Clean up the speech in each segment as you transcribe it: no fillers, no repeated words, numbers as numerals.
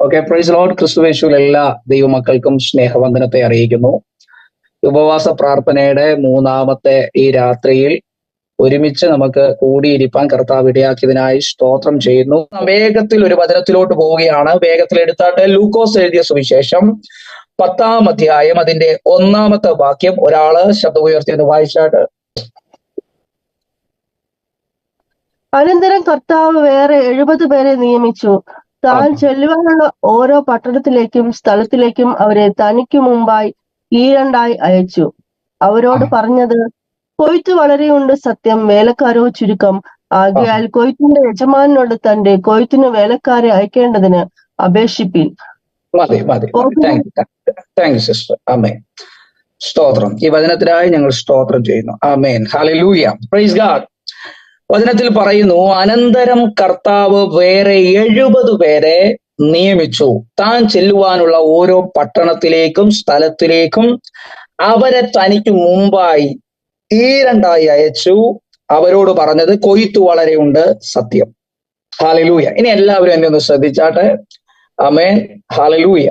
Okay, praise Lord. ക്രിസ്തുവേശുവിൽ എല്ലാ ദൈവമക്കൾക്കും സ്നേഹവന്ദനത്തെ അറിയിക്കുന്നു. ഉപവാസ പ്രാർത്ഥനയുടെ മൂന്നാമത്തെ ഈ രാത്രിയിൽ ഒരുമിച്ച് നമുക്ക് കൂടിയിരിപ്പാൻ കർത്താവ് ഇടയാക്കിയതിനായി സ്തോത്രം ചെയ്യുന്നു. വേഗത്തിൽ ഒരു വചനത്തിലോട്ട് പോവുകയാണ്. വേഗത്തിൽ എടുത്താട്ട് ലൂക്കോസ് എഴുതിയ സുവിശേഷം 10-ാം അധ്യായം അതിന്റെ 1-ാമത്തെ വാക്യം ഒരാള് ശബ്ദം ഉയർത്തിയത് വായിച്ചാട്ട്. അനന്തരം കർത്താവ് വേറെ 70 പേരെ നിയമിച്ചു. താൻ ചെല്ലുവാനുള്ള ഓരോ പട്ടണത്തിലേക്കും സ്ഥലത്തിലേക്കും അവരെ തനിക്ക് മുമ്പായി ഈരണ്ടായി അയച്ചു. അവരോട് പറഞ്ഞത്, കൊയ്ത്ത് വളരെയുണ്ട്, സത്യം, വേലക്കാരോ ചുരുക്കം. ആകയാൽ കൊയ്ത്തിന്റെ യജമാനോട് തന്റെ കൊയ്ത്തിന് വേലക്കാരെ അയക്കേണ്ടതിന് അപേക്ഷിപ്പിൻ. സിസ്റ്റർ. ആമേൻ. സ്തോത്രം. ഈ വചനത്തിനായി ഞങ്ങൾ സ്തോത്രം ചെയ്യുന്നു. ആമേൻ. ഹല്ലേലൂയ. Praise God. വചനത്തിൽ പറയുന്നു, അനന്തരം കർത്താവ് വേറെ 70 പേരെ നിയമിച്ചു. താൻ ചെല്ലുവാനുള്ള ഓരോ പട്ടണത്തിലേക്കും സ്ഥലത്തിലേക്കും അവരെ തനിക്ക് മുമ്പായി ഈരണ്ടായി അയച്ചു. അവരോട് പറഞ്ഞത്, കൊയ്ത്ത് വളരെയുണ്ട്, സത്യം. ഹല്ലേലൂയ. ഇനി എല്ലാവരും എന്നെ ഒന്ന് ശ്രദ്ധിച്ചാട്ടെ. ആമേൻ. ഹല്ലേലൂയ.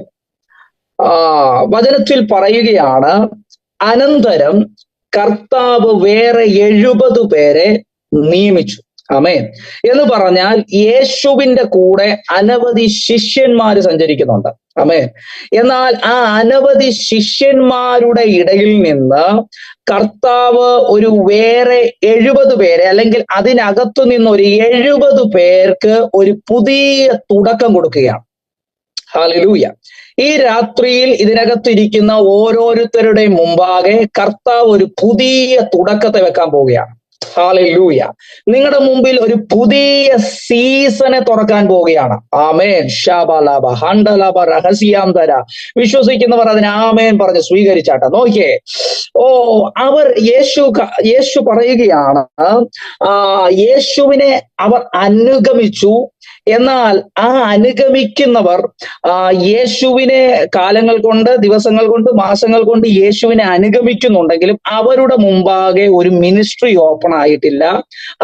വചനത്തിൽ പറയുകയാണ്, അനന്തരം കർത്താവ് വേറെ 70 പേരെ നിയമിച്ചു. ആമേൻ. എന്ന് പറഞ്ഞാൽ യേശുവിന്റെ കൂടെ അനവധി ശിഷ്യന്മാര് സഞ്ചരിക്കുന്നുണ്ട്. ആമേൻ. എന്നാൽ ആ അനവധി ശിഷ്യന്മാരുടെ ഇടയിൽ നിന്ന് കർത്താവ് ഒരു വേറെ 70 പേരെ, അല്ലെങ്കിൽ അതിനകത്തു നിന്ന് ഒരു 70 പേർക്ക് ഒരു പുതിയ തുടക്കം കൊടുക്കുകയാണ്. ഹല്ലേലൂയ. ഈ രാത്രിയിൽ ഇതിനകത്തിരിക്കുന്ന ഓരോരുത്തരുടെയും മുമ്പാകെ കർത്താവ് ഒരു പുതിയ തുടക്കത്തെ വെക്കാൻ പോവുകയാണ്. ഹല്ലേലൂയ. നിങ്ങളുടെ മുമ്പിൽ ഒരു പുതിയ സീസണെ തുറക്കാൻ പോവുകയാണ്. ആമേൻ. ശബലബ ഹണ്ടലബ രഹസ്യാന്തര. വിശ്വസിക്കുന്നവർ അതിന് ആമേൻ പറഞ്ഞ് സ്വീകരിച്ചാട്ടെ. നോക്കിയേ, അവർ യേശു പറയുകയാണ്, യേശുവിനെ അവർ അനുഗമിച്ചു. എന്നാൽ ആ അനുഗമിക്കുന്നവർ യേശുവിനെ കാലങ്ങൾ കൊണ്ട്, ദിവസങ്ങൾ കൊണ്ട്, മാസങ്ങൾ കൊണ്ട് യേശുവിനെ അനുഗമിക്കുന്നുണ്ടെങ്കിലും അവരുടെ മുമ്പാകെ ഒരു മിനിസ്ട്രി ഓപ്പൺ ആയിട്ടില്ല.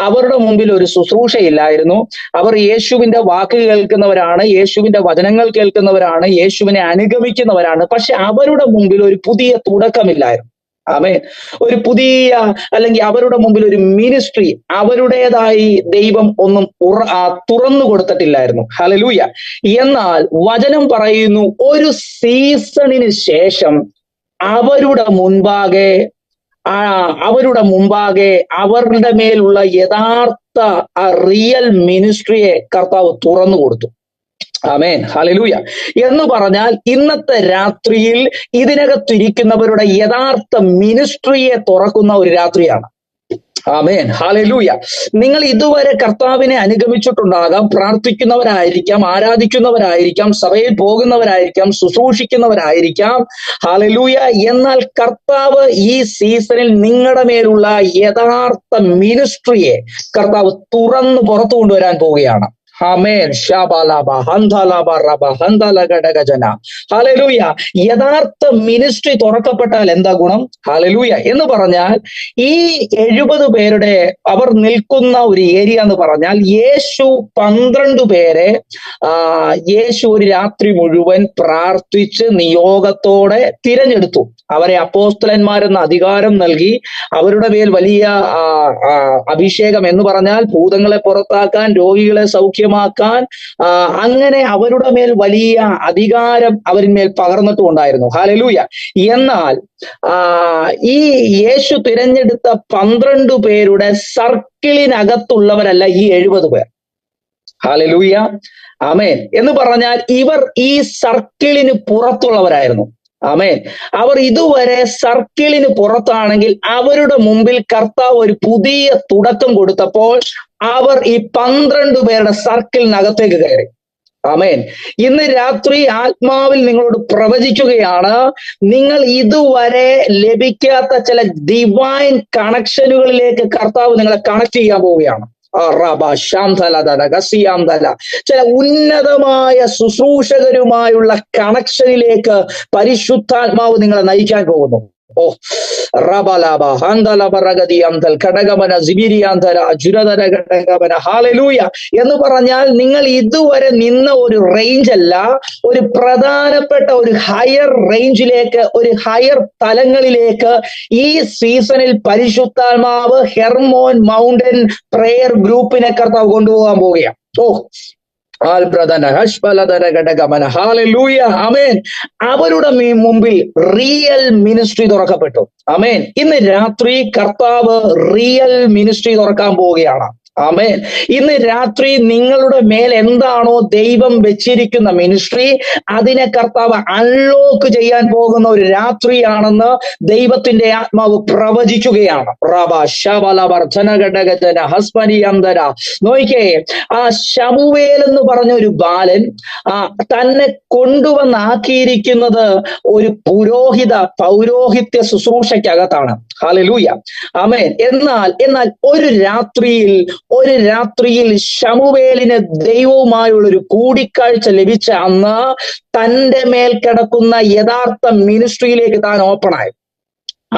അവരുടെ മുമ്പിൽ ഒരു ശുശ്രൂഷയില്ലായിരുന്നു. അവർ യേശുവിന്റെ വാക്ക് കേൾക്കുന്നവരാണ്, യേശുവിന്റെ വചനങ്ങൾ കേൾക്കുന്നവരാണ്, യേശുവിനെ അനുഗമിക്കുന്നവരാണ്. പക്ഷെ അവരുടെ മുമ്പിൽ ഒരു പുതിയ തുടക്കമില്ലായിരുന്നു. ആമേൻ. ഒരു പുതിയ, അല്ലെങ്കിൽ അവരുടെ മുമ്പിൽ ഒരു മിനിസ്ട്രി അവരുടേതായി ദൈവം ഒന്നും തുറന്നു കൊടുത്തിട്ടില്ലായിരുന്നു. ഹല്ലേലൂയ. എന്നാൽ വചനം പറയുന്നു, ഒരു സീസണിന് ശേഷം അവരുടെ മുൻപാകെ അവരുടെ മേലുള്ള യഥാർത്ഥ റിയൽ മിനിസ്ട്രിയെ കർത്താവ് തുറന്നു കൊടുത്തു. ആമേൻ. ഹല്ലേലൂയ. എന്ന് പറഞ്ഞാൽ ഇന്നത്തെ രാത്രിയിൽ ഇതിനകത്തിരിക്കുന്നവരുടെ യഥാർത്ഥ മിനിസ്ട്രിയെ തുറക്കുന്ന ഒരു രാത്രിയാണ്. ആമേൻ. ഹല്ലേലൂയ. നിങ്ങൾ ഇതുവരെ കർത്താവിനെ അനുഗമിച്ചിട്ടുണ്ടാകാം, പ്രാർത്ഥിക്കുന്നവരായിരിക്കാം, ആരാധിക്കുന്നവരായിരിക്കാം, സഭയിൽ പോകുന്നവരായിരിക്കാം, ശുശ്രൂഷിക്കുന്നവരായിരിക്കാം. ഹല്ലേലൂയ. എന്നാൽ കർത്താവ് ഈ സീസണിൽ നിങ്ങളുടെ മേലുള്ള യഥാർത്ഥ മിനിസ്ട്രിയെ കർത്താവ് തുറന്ന് പുറത്തു കൊണ്ടുവരാൻ പോവുകയാണ്. ആമേൻ. ശബലബ ഹന്തലബ റബ ഹന്തലഗടഗജന. ഹല്ലേലൂയ. യഥാർത്ഥ മിനിസ്ട്രി തുറക്കപ്പെട്ടാൽ എന്താ ഗുണം? ഹല്ലേലൂയ. എന്ന് പറഞ്ഞാൽ ഈ 70 പേരുടെ അവർ നിൽക്കുന്ന ഒരു ഏരിയ എന്ന് പറഞ്ഞാൽ, യേശു 12 പേരെ യേശു ഒരു രാത്രി മുഴുവൻ പ്രാർത്ഥിച്ച് നിയോഗത്തോടെ തിരഞ്ഞെടുത്തു. അവരെ അപ്പോസ്തലന്മാരെന്ന അധികാരം നൽകി. അവരുടെ മേൽ വലിയ അഭിഷേകം എന്ന് പറഞ്ഞാൽ ഭൂതങ്ങളെ പുറത്താക്കാൻ, രോഗികളെ സൗഖ്യമാക്കാൻ, അങ്ങനെ അവരുടെ മേൽ വലിയ അധികാരം അവരിന്മേൽ പകർന്നിട്ടുണ്ടായിരുന്നു. ഹല്ലേലൂയ. എന്നാൽ ഈ യേശു തിരഞ്ഞെടുത്ത 12 പേരുടെ സർക്കിളിനകത്തുള്ളവരല്ല ഈ 70 പേർ. ഹല്ലേലൂയ. ആമേൻ. എന്ന് പറഞ്ഞാൽ ഇവർ ഈ സർക്കിളിന് പുറത്തുള്ളവരായിരുന്നു. ആമേൻ. അവർ ഇതുവരെ സർക്കിളിന് പുറത്താണെങ്കിൽ അവരുടെ മുമ്പിൽ കർത്താവ് ഒരു പുതിയ തുടക്കം കൊടുത്തപ്പോൾ അവർ ഈ 12 പേരുടെ സർക്കിളിനകത്തേക്ക് കയറി. ആമേൻ. ഇന്ന് രാത്രി ആത്മാവിൽ നിങ്ങളോട് പ്രവചിക്കുകയാണ്, നിങ്ങൾ ഇതുവരെ ലഭിക്കാത്ത ചില ഡിവൈൻ കണക്ഷനുകളിലേക്ക് കർത്താവ് നിങ്ങളെ കണക്ട് ചെയ്യാൻ പോവുകയാണ്. ചില ഉന്നതമായ ശുശ്രൂഷകരുമായുള്ള കണക്ഷനിലേക്ക് പരിശുദ്ധാത്മാവ് നിങ്ങളെ നയിക്കാൻ പോകുന്നു. ഓ റബലബ ഹന്തലബറഗതി അന്തൽ ഘടകമന സിബിരിയാന്തര ജുരതര ഘടകമന ഹാലലൂയ എന്ന് പറഞ്ഞാൽ നിങ്ങൾ ഇതുവരെ നിന്ന ഒരു റേഞ്ച് അല്ല, ഒരു പ്രധാനപ്പെട്ട ഒരു ഹയർ റേഞ്ചിലേക്ക്, ഒരു ഹയർ തലങ്ങളിലേക്ക് ഈ സീസണിൽ പരിശുദ്ധാത്മാവ് ഹെർമോൻ മൗണ്ടൻ പ്രെയർ ഗ്രൂപ്പിനെ കർത്താവ് കൊണ്ടുപോകാൻ പോവുകയാണ്. ഓ അവരുടെ മുമ്പിൽ റിയൽ മിനിസ്ട്രി തുറക്കപ്പെട്ടു. ആമേൻ. ഇന്ന് രാത്രി കർത്താവ് റിയൽ മിനിസ്ട്രി തുറക്കാൻ പോവുകയാണ്. ആമേൻ. ഇന്ന് രാത്രി നിങ്ങളുടെ മേൽ എന്താണോ ദൈവം വെച്ചിരിക്കുന്ന മിനിസ്ട്രി, അതിനെ കർത്താവ് അൺലോക്ക് ചെയ്യാൻ പോകുന്ന ഒരു രാത്രിയാണെന്ന് ദൈവത്തിന്റെ ആത്മാവ് പ്രവചിക്കുകയാണ്. നോക്കിക്കേ, ആ ശമൂവേൽ എന്ന് പറഞ്ഞ ഒരു ബാലൻ തന്നെ കൊണ്ടുവന്നാക്കിയിരിക്കുന്നത് ഒരു പൗരോഹിത്യ ശുശ്രൂഷയ്ക്കകത്താണ്. ഹല്ലേലൂയ. ആമേൻ. എന്നാൽ ഒരു രാത്രിയിൽ ശമൂവേലിന് ദൈവവുമായുള്ള ഒരു കൂടിക്കാഴ്ച ലഭിച്ച അന്ന് തന്റെ മേൽ കിടക്കുന്ന യഥാർത്ഥ മിനിസ്ട്രിയിലേക്ക് താൻ ഓപ്പണായി.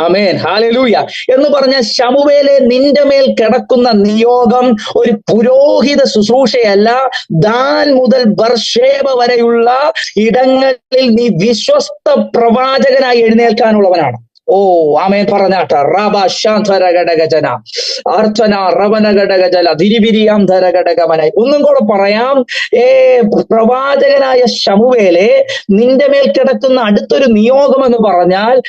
ആമേൻ. ഹല്ലേലൂയ. എന്ന് പറഞ്ഞ ശമൂവേലെ, നിന്റെ മേൽ കിടക്കുന്ന നിയോഗം ഒരു പുരോഹിത ശുശ്രൂഷയല്ല. ദാൻ മുതൽ ബർശേബ വരെയുള്ള ഇടങ്ങളിൽ നീ വിശ്വസ്ത പ്രവാചകനായി എഴുന്നേൽക്കാനുള്ളവനാണ്. ഓ ആമേൻ പറഞ്ഞാട്ട റബ ശാന്തരഘടകജന അർച്ചന റവനഘടകജല ധിരിവിരിയാന്തരഘടകമന. ഒന്നും കൂടെ പറയാം. പ്രവാചകനായ ശമൂവേലെ, നിന്റെ മേൽ കിടക്കുന്ന അടുത്തൊരു നിയോഗം എന്ന് പറഞ്ഞാൽ,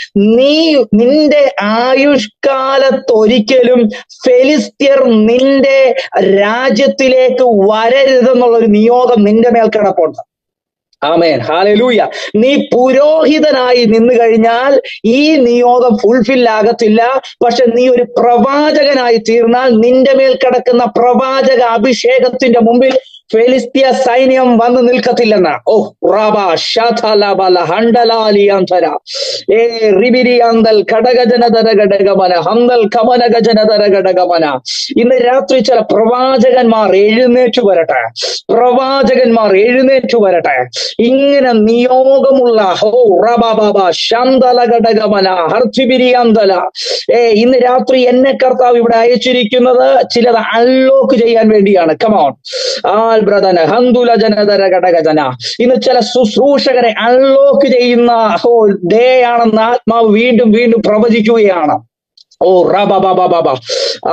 നിന്റെ ആയുഷ്കാലത്തൊരിക്കലും ഫെലിസ്ത്യർ നിന്റെ രാജ്യത്തിലേക്ക് വരരുതെന്നുള്ളൊരു നിയോഗം നിന്റെ മേൽ കിടപ്പുണ്ട്. ആമേൻ. ഹല്ലേലൂയ. നീ പുരോഹിതനായി നിന്ന് കഴിഞ്ഞാൽ ഈ നിയോഗം ഫുൾഫിൽ ആകത്തില്ല. പക്ഷെ നീ ഒരു പ്രവാചകനായി തീർന്നാൽ നിന്റെ മേൽ കിടക്കുന്ന പ്രവാചക അഭിഷേകത്തിന്റെ മുമ്പിൽ ഫെലിസ്തീയ സൈന്യം വന്ന് നിൽക്കത്തില്ലെന്ന. ഓ റാബ ഷാഥലബല ഹണ്ടലാലിയാന്തര റിബിരിയാന്തൽ ഘടകജനതര ഘടകമന ഹന്തൽ കമനഗജനതര ഘടകമന. ഇന്ന് രാത്രി ചില പ്രവാചകന്മാർ എഴുന്നേറ്റു വരട്ടെ. ഇങ്ങനെ നിയോഗമുള്ള റബബബ ശാന്തല ഘടകമന ഹർത്തിബിരിയാന്തല. ഇന്ന് രാത്രി എന്നെ കർത്താവ് ഇവിടെ അയച്ചിരിക്കുന്നത് ചിലത് അൺലോക്ക് ചെയ്യാൻ വേണ്ടിയാണ്. കമോൺ. ഇന്ന് ചില ശുശ്രൂഷകരെ അൺലോക്ക് ചെയ്യുന്ന ഡേ ആണെന്ന് ആത്മാവ് വീണ്ടും പ്രവചിക്കുകയാണ്. ഓ റബബബബ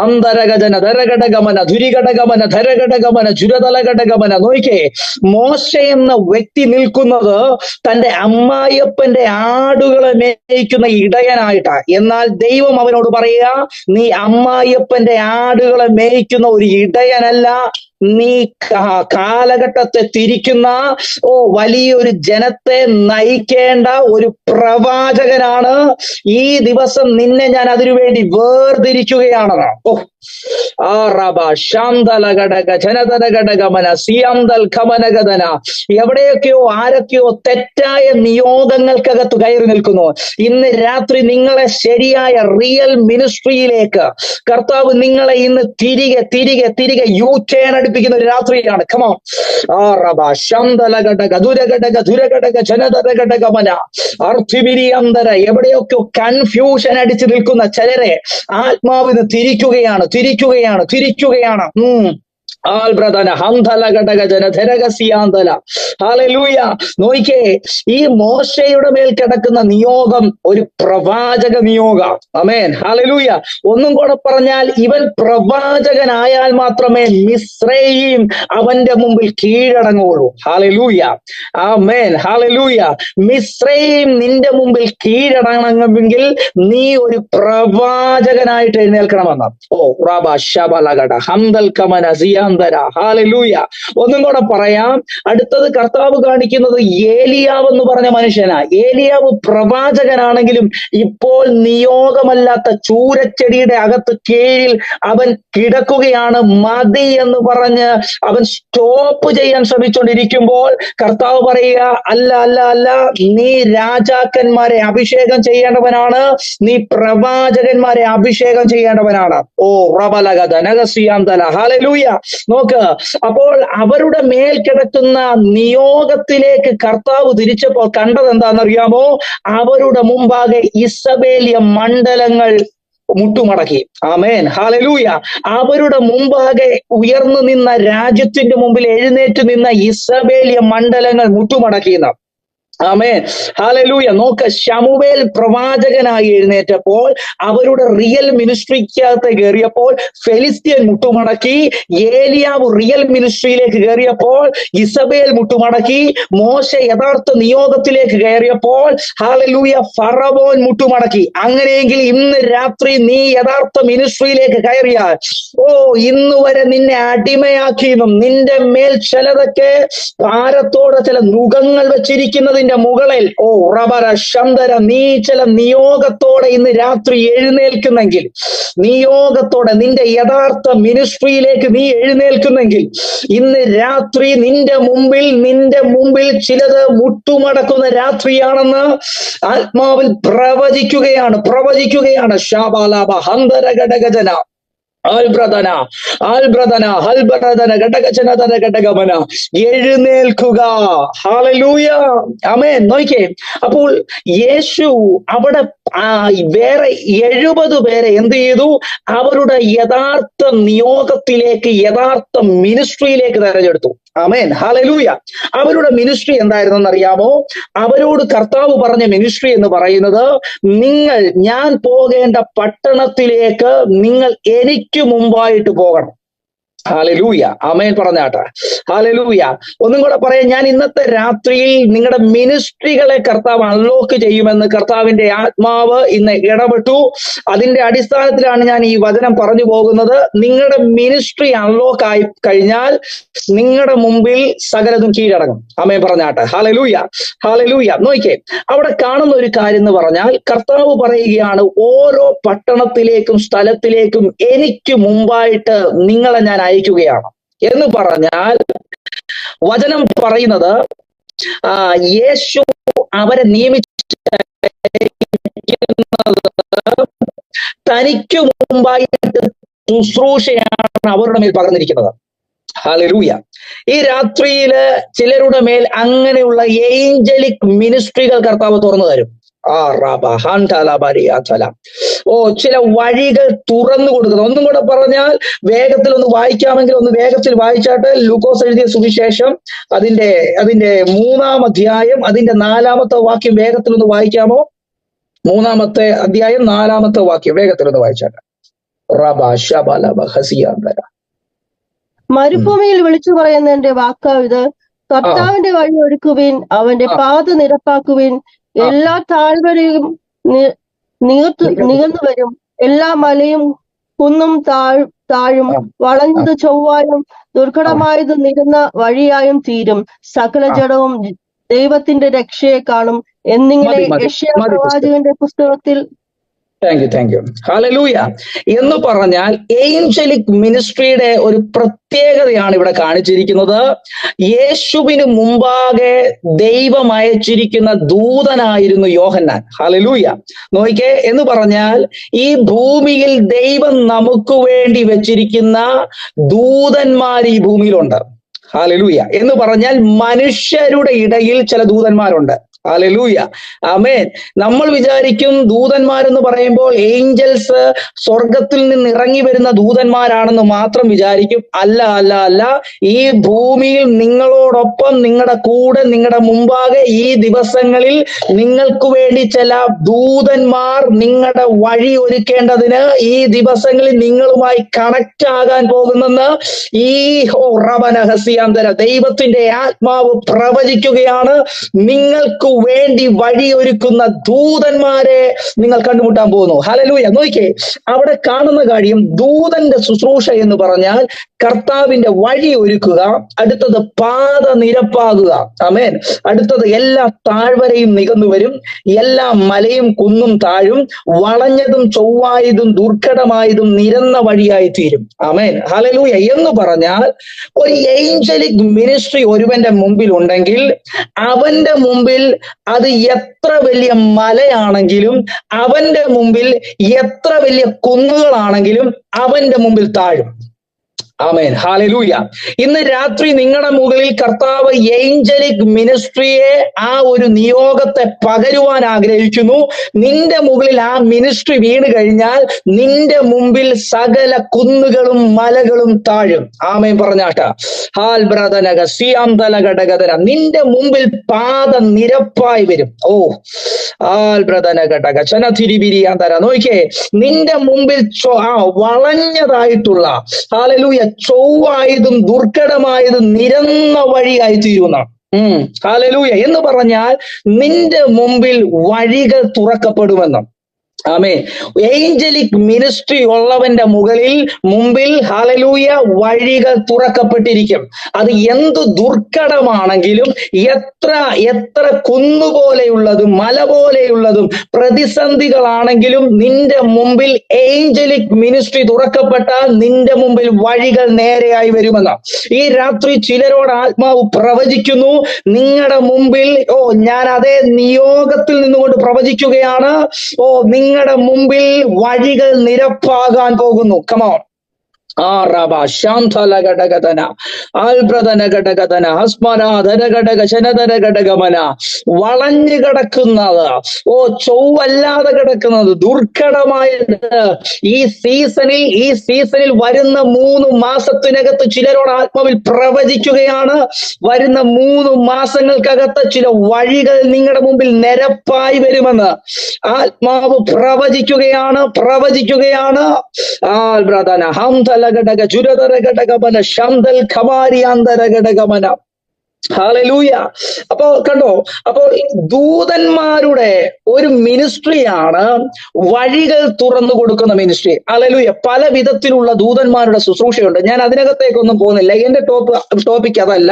അന്തരഗജന ധരഘടകമന ധുരിഘടകമന ധരഘടകമന ജുരതലഘടകമന. നോക്കിക്കേ, മോശ എന്ന വ്യക്തി നിൽക്കുന്നത് തന്റെ അമ്മായിയപ്പന്റെ ആടുകളെ മേയ്ക്കുന്ന ഇടയനായിട്ടാ. എന്നാൽ ദൈവം അവനോട് പറയുക, നീ അമ്മായിയപ്പന്റെ ആടുകളെ മേയ്ക്കുന്ന ഒരു ഇടയനല്ല, നീ കാലഘട്ടത്തെ തിരിക്കുന്ന വലിയൊരു ജനത്തെ നയിക്കേണ്ട ഒരു പ്രവാചകനാണ്. ഈ ദിവസം നിന്നെ ഞാൻ അതിനുവേണ്ടി വേർതിരിക്കുകയാണെന്ന്. എവിടെയൊക്കെയോ ആരൊക്കെയോ തെറ്റായ നിയോഗങ്ങൾക്കകത്ത് കയറി നിൽക്കുന്നു. ഇന്ന് രാത്രി നിങ്ങളെ ശരിയായ റിയൽ മിനിസ്ട്രിയിലേക്ക് കർത്താവ് നിങ്ങളെ ഇന്ന് തിരികെ യു ടേൺ അടുപ്പിക്കുന്ന ഒരു രാത്രിയാണ്. കമോൺ. എവിടെയൊക്കെ കൺഫ്യൂഷൻ അടിച്ചു നിൽക്കുന്ന ചിലരെ ആത്മാവിന് തിരിക്കുകയാണ്. നോയിക്കേ, ഈ മോശയുടെ മേൽ കിടക്കുന്ന നിയോഗം ഒരു പ്രവാചക നിയോഗ. ആമേൻ. ഹല്ലേലൂയ. ഒന്നും കൂടെ പറഞ്ഞാൽ, ഇവൻ പ്രവാചകനായാൽ മാത്രമേ മിസ്രയീം അവന്റെ മുമ്പിൽ കീഴടങ്ങുള്ളൂ. ഹല്ലേലൂയ. ആമേൻ. ഹല്ലേലൂയ. മിസ്രയീം നിന്റെ മുമ്പിൽ കീഴടങ്ങണമെങ്കിൽ നീ ഒരു പ്രവാചകനായിട്ട് എഴുന്നേൽക്കണമെന്ന്. ഓ റാബ ശബലഗട ഹംദൽ കമന സിയാന്തര. ഹല്ലേലൂയ. ഒന്നും കൂടെ പറയാം. അടുത്തത് കർത്താവ് കാണിക്കുന്നത് ഏലിയാവ് എന്ന് പറഞ്ഞ മനുഷ്യനാ. ഏലിയാവ് പ്രവാചകനാണെങ്കിലും ഇപ്പോൾ നിയോഗമല്ലാത്ത ചൂരച്ചെടിയുടെ അകത്ത് കീഴിൽ അവൻ കിടക്കുകയാണ്. മതി എന്ന് പറഞ്ഞ് അവൻ സ്റ്റോപ്പ് ചെയ്യാൻ ശ്രമിച്ചുകൊണ്ടിരിക്കുമ്പോൾ കർത്താവ് പറയുക, അല്ല, നീ രാജാക്കന്മാരെ അഭിഷേകം ചെയ്യേണ്ടവനാണ്, നീ പ്രവാചകന്മാരെ അഭിഷേകം ചെയ്യേണ്ടവനാണ്. ഓ റബലഗ ധനഗസിയാന്തല. ഹല്ലേലൂയ. നോക്ക്, അപ്പോൾ അവരുടെ മേൽ കിടക്കുന്ന നിയോഗത്തിലേക്ക് കർത്താവ് തിരിച്ചപ്പോൾ കണ്ടത് എന്താണെന്നറിയാമോ? അവരുടെ മുമ്പാകെ ഇസബേലിയ മണ്ഡലങ്ങൾ മുട്ടുമടക്കി. ആമേൻ, ഹല്ലേലൂയ. അവരുടെ മുമ്പാകെ ഉയർന്നു നിന്ന, രാജ്യത്തിന്റെ മുമ്പിൽ എഴുന്നേറ്റ് നിന്ന ഇസബേലിയ മണ്ഡലങ്ങൾ മുട്ടുമടക്കിയെന്ന. ആമേൻ, ഹല്ലേലൂയ. നോക്ക്, ശമൂവേൽ പ്രവാചകനായി എഴുന്നേറ്റപ്പോൾ, അവരുടെ റിയൽ മിനിസ്ട്രിക്കകത്ത് കയറിയപ്പോൾ ഫെലിസ്ത്യൻ മുട്ടുമടക്കി. ഏലിയാവ് റിയൽ മിനിസ്ട്രിയിലേക്ക് കയറിയപ്പോൾ ഇസബേൽ മുട്ടുമടക്കി. മോശ യഥാർത്ഥ നിയോഗത്തിലേക്ക് കയറിയപ്പോൾ ഹല്ലേലൂയ ഫറവോൻ മുട്ടുമടക്കി. അങ്ങനെയെങ്കിൽ ഇന്ന് രാത്രി നീ യഥാർത്ഥ മിനിസ്ട്രിയിലേക്ക് കയറിയാൽ, ഇന്ന് വരെ നിന്നെ അടിമയാക്കിയതും നിന്റെ മേൽ ചിലതൊക്കെ ഭാരത്തോടെ ചില നുകങ്ങൾ വെച്ചിരിക്കുന്നതിന്റെ മുകളിൽ റബര ശന്തര നീ ചില നിയോഗത്തോടെ ഇന്ന് രാത്രി എഴുന്നേൽക്കുന്നെങ്കിൽ, നിയോഗത്തോടെ നിന്റെ യഥാർത്ഥ മിനിസ്ട്രിയിലേക്ക് നീ എഴുന്നേൽക്കുന്നെങ്കിൽ, ഇന്ന് രാത്രി നിന്റെ മുമ്പിൽ ചിലത് മുട്ടുമടക്കുന്ന രാത്രിയാണെന്ന് ആത്മാവിൽ പ്രവചിക്കുകയാണ്. ശാബാലാബ ഹന്തര ഘടകജന ആൽബ്രദന ഹൽബ്രദന ഘടകജനതന എഴുന്നേൽക്കുക. ഹല്ലേലൂയ, ആമേൻ. നോക്കിയേ, അപ്പോൾ യേശു അവിടെ വേറെ 70 പേരെ എന്ത് ചെയ്തു? അവരുടെ യഥാർത്ഥ നിയോഗത്തിലേക്ക്, യഥാർത്ഥ മിനിസ്ട്രിയിലേക്ക് തെരഞ്ഞെടുത്തു. ആമേൻ, ഹല്ലേലൂയ. അവരുടെ മിനിസ്ട്രി എന്തായിരുന്നെന്ന് അറിയാമോ? അവരോട് കർത്താവ് പറഞ്ഞ മിനിസ്ട്രി എന്ന് പറയുന്നത്, ഞാൻ പോകേണ്ട പട്ടണത്തിലേക്ക് നിങ്ങൾ എനിക്ക് മുമ്പായിട്ട് പോകണം. ഹല്ലേലൂയ, ആമേൻ പറഞ്ഞാട്ടെ. ഹല്ലേലൂയ. ഒന്നും കൂടെ പറയാം, ഞാൻ ഇന്നത്തെ രാത്രിയിൽ നിങ്ങളുടെ മിനിസ്ട്രികളെ കർത്താവ് അൺലോക്ക് ചെയ്യുമെന്ന് കർത്താവിന്റെ ആത്മാവ് ഇന്ന് ഇടപെട്ടു. അതിന്റെ അടിസ്ഥാനത്തിലാണ് ഞാൻ ഈ വചനം പറഞ്ഞു പോകുന്നത്. നിങ്ങളുടെ മിനിസ്ട്രി അൺലോക്ക് ആയി കഴിഞ്ഞാൽ നിങ്ങളുടെ മുമ്പിൽ സകലതും കീഴടങ്ങും. ആമേൻ പറഞ്ഞാട്ടെ. Hallelujah, hallelujah. നോക്കിയേ, അവിടെ കാണുന്ന ഒരു കാര്യം എന്ന് പറഞ്ഞാൽ, കർത്താവ് പറയുകയാണ്, ഓരോ പട്ടണത്തിലേക്കും സ്ഥലത്തിലേക്കും എനിക്ക് മുമ്പായിട്ട് നിങ്ങളെ ഞാൻ അയക്കുകയാണ് എന്ന് പറഞ്ഞാൽ, വചനം പറയുന്നത് യേശു അവരെ നിയമിച്ചിരിക്കുന്നത് തനിക്ക് മുമ്പായിട്ട് ശുശ്രൂഷയാണ് അവരുടെ മേൽ പകർന്നിരിക്കുന്നത്. ഹല്ലേലൂയ. ഈ രാത്രിയില് ചിലരുടെ മേൽ അങ്ങനെയുള്ള ഏഞ്ചലിക് മിനിസ്ട്രികൾ കർത്താവ് തുറന്നു തരും. ചില വഴികൾ തുറന്നു കൊടുക്കുന്നത്. ഒന്നും കൂടെ പറഞ്ഞാൽ, വേഗത്തിൽ ഒന്ന് വായിക്കാമെങ്കിൽ ഒന്ന് വേഗത്തിൽ വായിച്ചാട്ട്. ലൂക്കോസ് എഴുതിയ സുവിശേഷം അതിന്റെ 3-ാം അധ്യായം അതിന്റെ 4-ാമത്തെ വാക്യം വേഗത്തിൽ ഒന്ന് വായിക്കാമോ? 3-ാമത്തെ അധ്യായം 4-ാമത്തെ വാക്യം വേഗത്തിൽ ഒന്ന് വായിച്ചാട്ട്. മരുഭൂമിയിൽ വിളിച്ചു പറയുന്നതിന്റെ വാക്കാവിത്, കർത്താവിന്റെ വഴി ഒരുക്കുവിൻ, അവന്റെ പാത നിരപ്പാക്കുവിൻ. എല്ലാ താഴ്വരയും നികന്നു വരും, എല്ലാ മലയും കുന്നും താഴും, വളഞ്ഞത് ചൊവ്വായും ദുർഘടമായത് നിരന്ന വഴിയായും തീരും. സകല ജഡവും ദൈവത്തിന്റെ രക്ഷയെ കാണും എന്നിങ്ങനെ യെശയ്യാ പ്രവാചകന്റെ പുസ്തകത്തിൽ. Thank you. ഹല്ലേലൂയ. എന്ന് പറഞ്ഞാൽ ഏഞ്ചലിക് മിനിസ്ട്രിയുടെ ഒരു പ്രത്യേകതയാണ് ഇവിടെ കാണിച്ചിരിക്കുന്നത്. യേശുവിന് മുമ്പാകെ ദൈവം അയച്ചിരിക്കുന്ന ദൂതനായിരുന്നു യോഹന്നാൻ. ഹല്ലേലൂയ. നോക്കിക്കേ, എന്ന് പറഞ്ഞാൽ ഈ ഭൂമിയിൽ ദൈവം നമുക്ക് വേണ്ടി വെച്ചിരിക്കുന്ന ദൂതന്മാർ ഈ ഭൂമിയിലുണ്ട്. ഹല്ലേലൂയ. എന്ന് പറഞ്ഞാൽ മനുഷ്യരുടെ ഇടയിൽ ചില ദൂതന്മാരുണ്ട്. ഹല്ലേലൂയ, ആമേൻ. നമ്മൾ വിചാരിക്കും ദൂതന്മാരെന്ന് പറയുമ്പോൾ ഏഞ്ചൽസ് സ്വർഗത്തിൽ നിന്ന് ഇറങ്ങി വരുന്ന ദൂതന്മാരാണെന്ന് മാത്രം വിചാരിക്കും. അല്ല. ഈ ഭൂമിയിൽ നിങ്ങളോടൊപ്പം, നിങ്ങളുടെ കൂടെ, നിങ്ങളുടെ മുമ്പാകെ ഈ ദിവസങ്ങളിൽ നിങ്ങൾക്ക് വേണ്ടി ചില ദൂതന്മാർ നിങ്ങളുടെ വഴി ഒരുക്കേണ്ടതിന് ഈ ദിവസങ്ങളിൽ നിങ്ങളുമായി കണക്ട് ആകാൻ പോകുന്നെന്ന് ഈ റബനഹസിയാന്തര ദൈവത്തിന്റെ ആത്മാവ് പ്രവചിക്കുകയാണ്. നിങ്ങൾക്ക് വേണ്ടി വഴിയൊരുക്കുന്ന ദൂതന്മാരെ നിങ്ങൾ കണ്ടുമുട്ടാൻ പോകുന്നു. ഹല്ലേലൂയ. നോക്കിക്കേ, അവിടെ കാണുന്ന കാര്യം, ദൂതന്റെ ശുശ്രൂഷ എന്ന് പറഞ്ഞാൽ കർത്താവിന്റെ വഴി ഒരുക്കുക, അടുത്തത് പാത നിരപ്പാകുക. ആമേൻ. അടുത്തത് എല്ലാ താഴ്വരയും നികന്നു വരും, എല്ലാ മലയും കുന്നും താഴും, വളഞ്ഞതും ചൊവ്വായതും ദുർഘടമായതും നിരന്ന വഴിയായി തീരും. ആമേൻ. ഹല്ലേലൂയ. എന്ന് പറഞ്ഞാൽ ഒരു ഏഞ്ചലിക് മിനിസ്ട്രി ഒരുവന്റെ മുമ്പിൽ ഉണ്ടെങ്കിൽ, അവന്റെ മുമ്പിൽ അത് എത്ര വലിയ മലയാണെങ്കിലും, അവന്റെ മുമ്പിൽ എത്ര വലിയ കുന്നുകളാണെങ്കിലും അവന്റെ മുമ്പിൽ താഴും. ആമേൻ, ഹല്ലേലൂയ. ഇന്ന് രാത്രി നിങ്ങളുടെ മുകളിൽ കർത്താവ് ഏഞ്ചലിക് മിനിസ്ട്രിയെ, ആ ഒരു നിയോഗത്തെ പകരുവാൻ ആഗ്രഹിക്കുന്നു. നിന്റെ മുകളിൽ ആ മിനിസ്ട്രി വീണ് കഴിഞ്ഞാൽ നിന്റെ മുമ്പിൽ സകല കുന്നുകളും മലകളും താഴും. ആമേൻ പറഞ്ഞാട്ട. ഹാൽ ബ്രദനക സിയാന്തലഘടകതര, നിന്റെ മുമ്പിൽ പാത നിരപ്പായി വരും. ഓ ആൽ ബ്രദനഘടക ചനതിരിബിരിയാന്തര. നോക്കിയേ, നിന്റെ മുമ്പിൽ വളഞ്ഞതായിട്ടുള്ള, ഹല്ലേലൂയ, ചൊവ്വായതും ദുർഘടമായതും നിരന്ന വഴിയായി തീരുന്ന, ഹല്ലേലൂയ, എന്ന് പറഞ്ഞാൽ നിന്റെ മുമ്പിൽ വഴികൾ തുറക്കപ്പെടുമെന്ന്. ആമേൻ. ഏഞ്ചലിക് മിനിസ്ട്രി ഉള്ളവന്റെ മുമ്പിൽ ഹല്ലേലൂയ വഴികൾ തുറക്കപ്പെട്ടിരിക്കും. അത് എന്ത് ദുർഘടമാണെങ്കിലും, എത്ര കുന്നുപോലെയുള്ളതും മല പോലെയുള്ളതും പ്രതിസന്ധികളാണെങ്കിലും നിന്റെ മുമ്പിൽ ഏഞ്ചലിക് മിനിസ്ട്രി തുറക്കപ്പെട്ടാൽ നിന്റെ മുമ്പിൽ വഴികൾ നേരെയായി വരുമെന്ന്. ഈ രാത്രി ചിലരോട് ആത്മാവ് പ്രവചിക്കുന്നു, നിങ്ങളുടെ മുമ്പിൽ, ഞാൻ അതേ നിയോഗത്തിൽ നിന്നുകൊണ്ട് പ്രവചിക്കുകയാണ്, നിങ്ങളുടെ മുമ്പിൽ വഴികൾ നിരപ്പാകാൻ പോകുന്നു. കമോൺ. വളഞ്ഞു കിടക്കുന്നത്, ചൊവ്വല്ലാതെ കിടക്കുന്നത്, ദുർഘടമായത് ഈ സീസണിൽ വരുന്ന 3 മാസത്തിനകത്ത് ചിലരോട് ആത്മാവിൽ പ്രവചിക്കുകയാണ്, വരുന്ന 3 മാസങ്ങൾക്കകത്ത് ചില വഴികൾ നിങ്ങളുടെ മുമ്പിൽ നിരപ്പായി വരുമെന്ന് ആത്മാവ് പ്രവചിക്കുകയാണ്. ഹല്ലേലൂയ. അപ്പോ കണ്ടോ, അപ്പോൾ ദൂതന്മാരുടെ ഒരു മിനിസ്ട്രിയാണ് വഴികൾ തുറന്നു കൊടുക്കുന്ന മിനിസ്ട്രി. ഹല്ലേലൂയ. പല വിധത്തിലുള്ള ദൂതന്മാരുടെ ശുശ്രൂഷയുണ്ട്. ഞാൻ അതിനകത്തേക്കൊന്നും പോകുന്നില്ല, എന്റെ ടോപ്പിക് അതല്ല.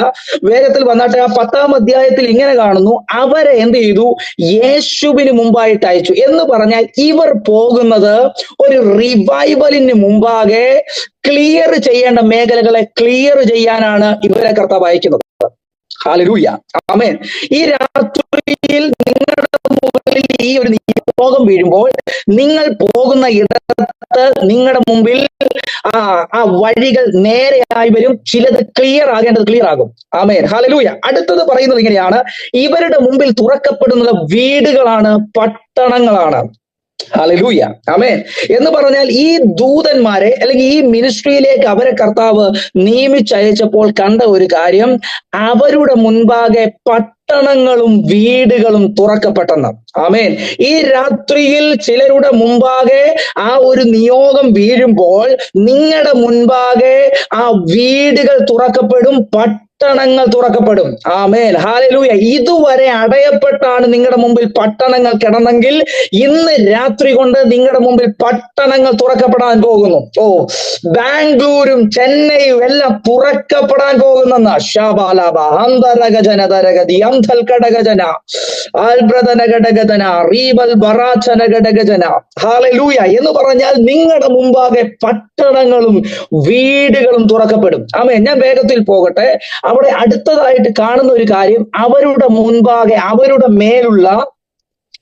വേഗത്തിൽ വന്നാട്ടെ. ആ 10-ാം അധ്യായത്തിൽ ഇങ്ങനെ കാണുന്നു, അവരെ എന്ത് ചെയ്തു? യേശുവിന് മുമ്പായിട്ട് അയച്ചു. എന്ന് പറഞ്ഞാൽ ഇവർ പോകുന്നത് ഒരു റിവൈവലിന് മുമ്പാകെ ക്ലിയർ ചെയ്യേണ്ട മേഖലകളെ ക്ലിയർ ചെയ്യാനാണ് ഇവരെ കർത്താവ് അയക്കുന്നത്. ഹല്ലേലൂയ. ആമേൻ. ഈ രാത്രിയിൽ നിങ്ങളുടെ മുമ്പിൽ ഈ ഒരു നിയോഗം വീഴുമ്പോൾ നിങ്ങൾ പോകുന്ന ഇടത്ത് നിങ്ങളുടെ മുമ്പിൽ ആ വഴികൾ നേരെയായി വരും. ചിലത് ക്ലിയർ ആകേണ്ടത് ക്ലിയർ ആകും. ആമേൻ, ഹല്ലേലൂയ. അടുത്തത് പറയുന്നത് ഇങ്ങനെയാണ്, ഇവരുടെ മുമ്പിൽ തുറക്കപ്പെടുന്നത് വീടുകളാണ്, പട്ടണങ്ങളാണ്. ഹല്ലേലൂയ. ആമേൻ. എന്ന് പറഞ്ഞാൽ ഈ ദൂതന്മാരെ അല്ലെങ്കിൽ ഈ മിനിസ്ട്രിയിലേക്ക് അവരെ കർത്താവ് നിയമിച്ചയച്ചപ്പോൾ കണ്ട ഒരു കാര്യം, അവരുടെ മുൻപാകെ പട്ടണങ്ങളും വീടുകളും തുറക്കപ്പെട്ടെന്ന്. ആമേൻ. ഈ രാത്രിയിൽ ചിലരുടെ മുമ്പാകെ ആ ഒരു നിയോഗം വീഴുമ്പോൾ നിങ്ങളുടെ മുൻപാകെ ആ വീടുകൾ തുറക്കപ്പെടും, പട്ടണങ്ങൾ തുറക്കപ്പെടും. ആമേൻ, ഹല്ലേലൂയ. ഇതുവരെ അടയപ്പെട്ടാണ് നിങ്ങളുടെ മുമ്പിൽ പട്ടണങ്ങൾ കിടന്നെങ്കിൽ ഇന്ന് രാത്രി കൊണ്ട് നിങ്ങളുടെ മുമ്പിൽ പട്ടണങ്ങൾ തുറക്കപ്പെടാൻ പോകുന്നു. ബാംഗ്ലൂരും ചെന്നൈയും എല്ലാം തുറക്കപ്പെടാൻ പോകുന്നെന്ന്. ശബാലാബ അന്തരഗജനതരഗതി അന്തൽകടഗജന ആൽബ്രതനഘടകജന റീബൽ ബറാചനഘടകജന. ഹല്ലേലൂയ. എന്ന് പറഞ്ഞാൽ നിങ്ങളുടെ മുമ്പാകെ പട്ടണങ്ങളും വീടുകളും തുറക്കപ്പെടും. ആമേൻ. ഞാൻ വേഗത്തിൽ പോകട്ടെ. അവിടെ അടുത്തതായിട്ട് കാണുന്ന ഒരു കാര്യം, അവരുടെ മുൻപാകെ അവരുടെ മേലുള്ള,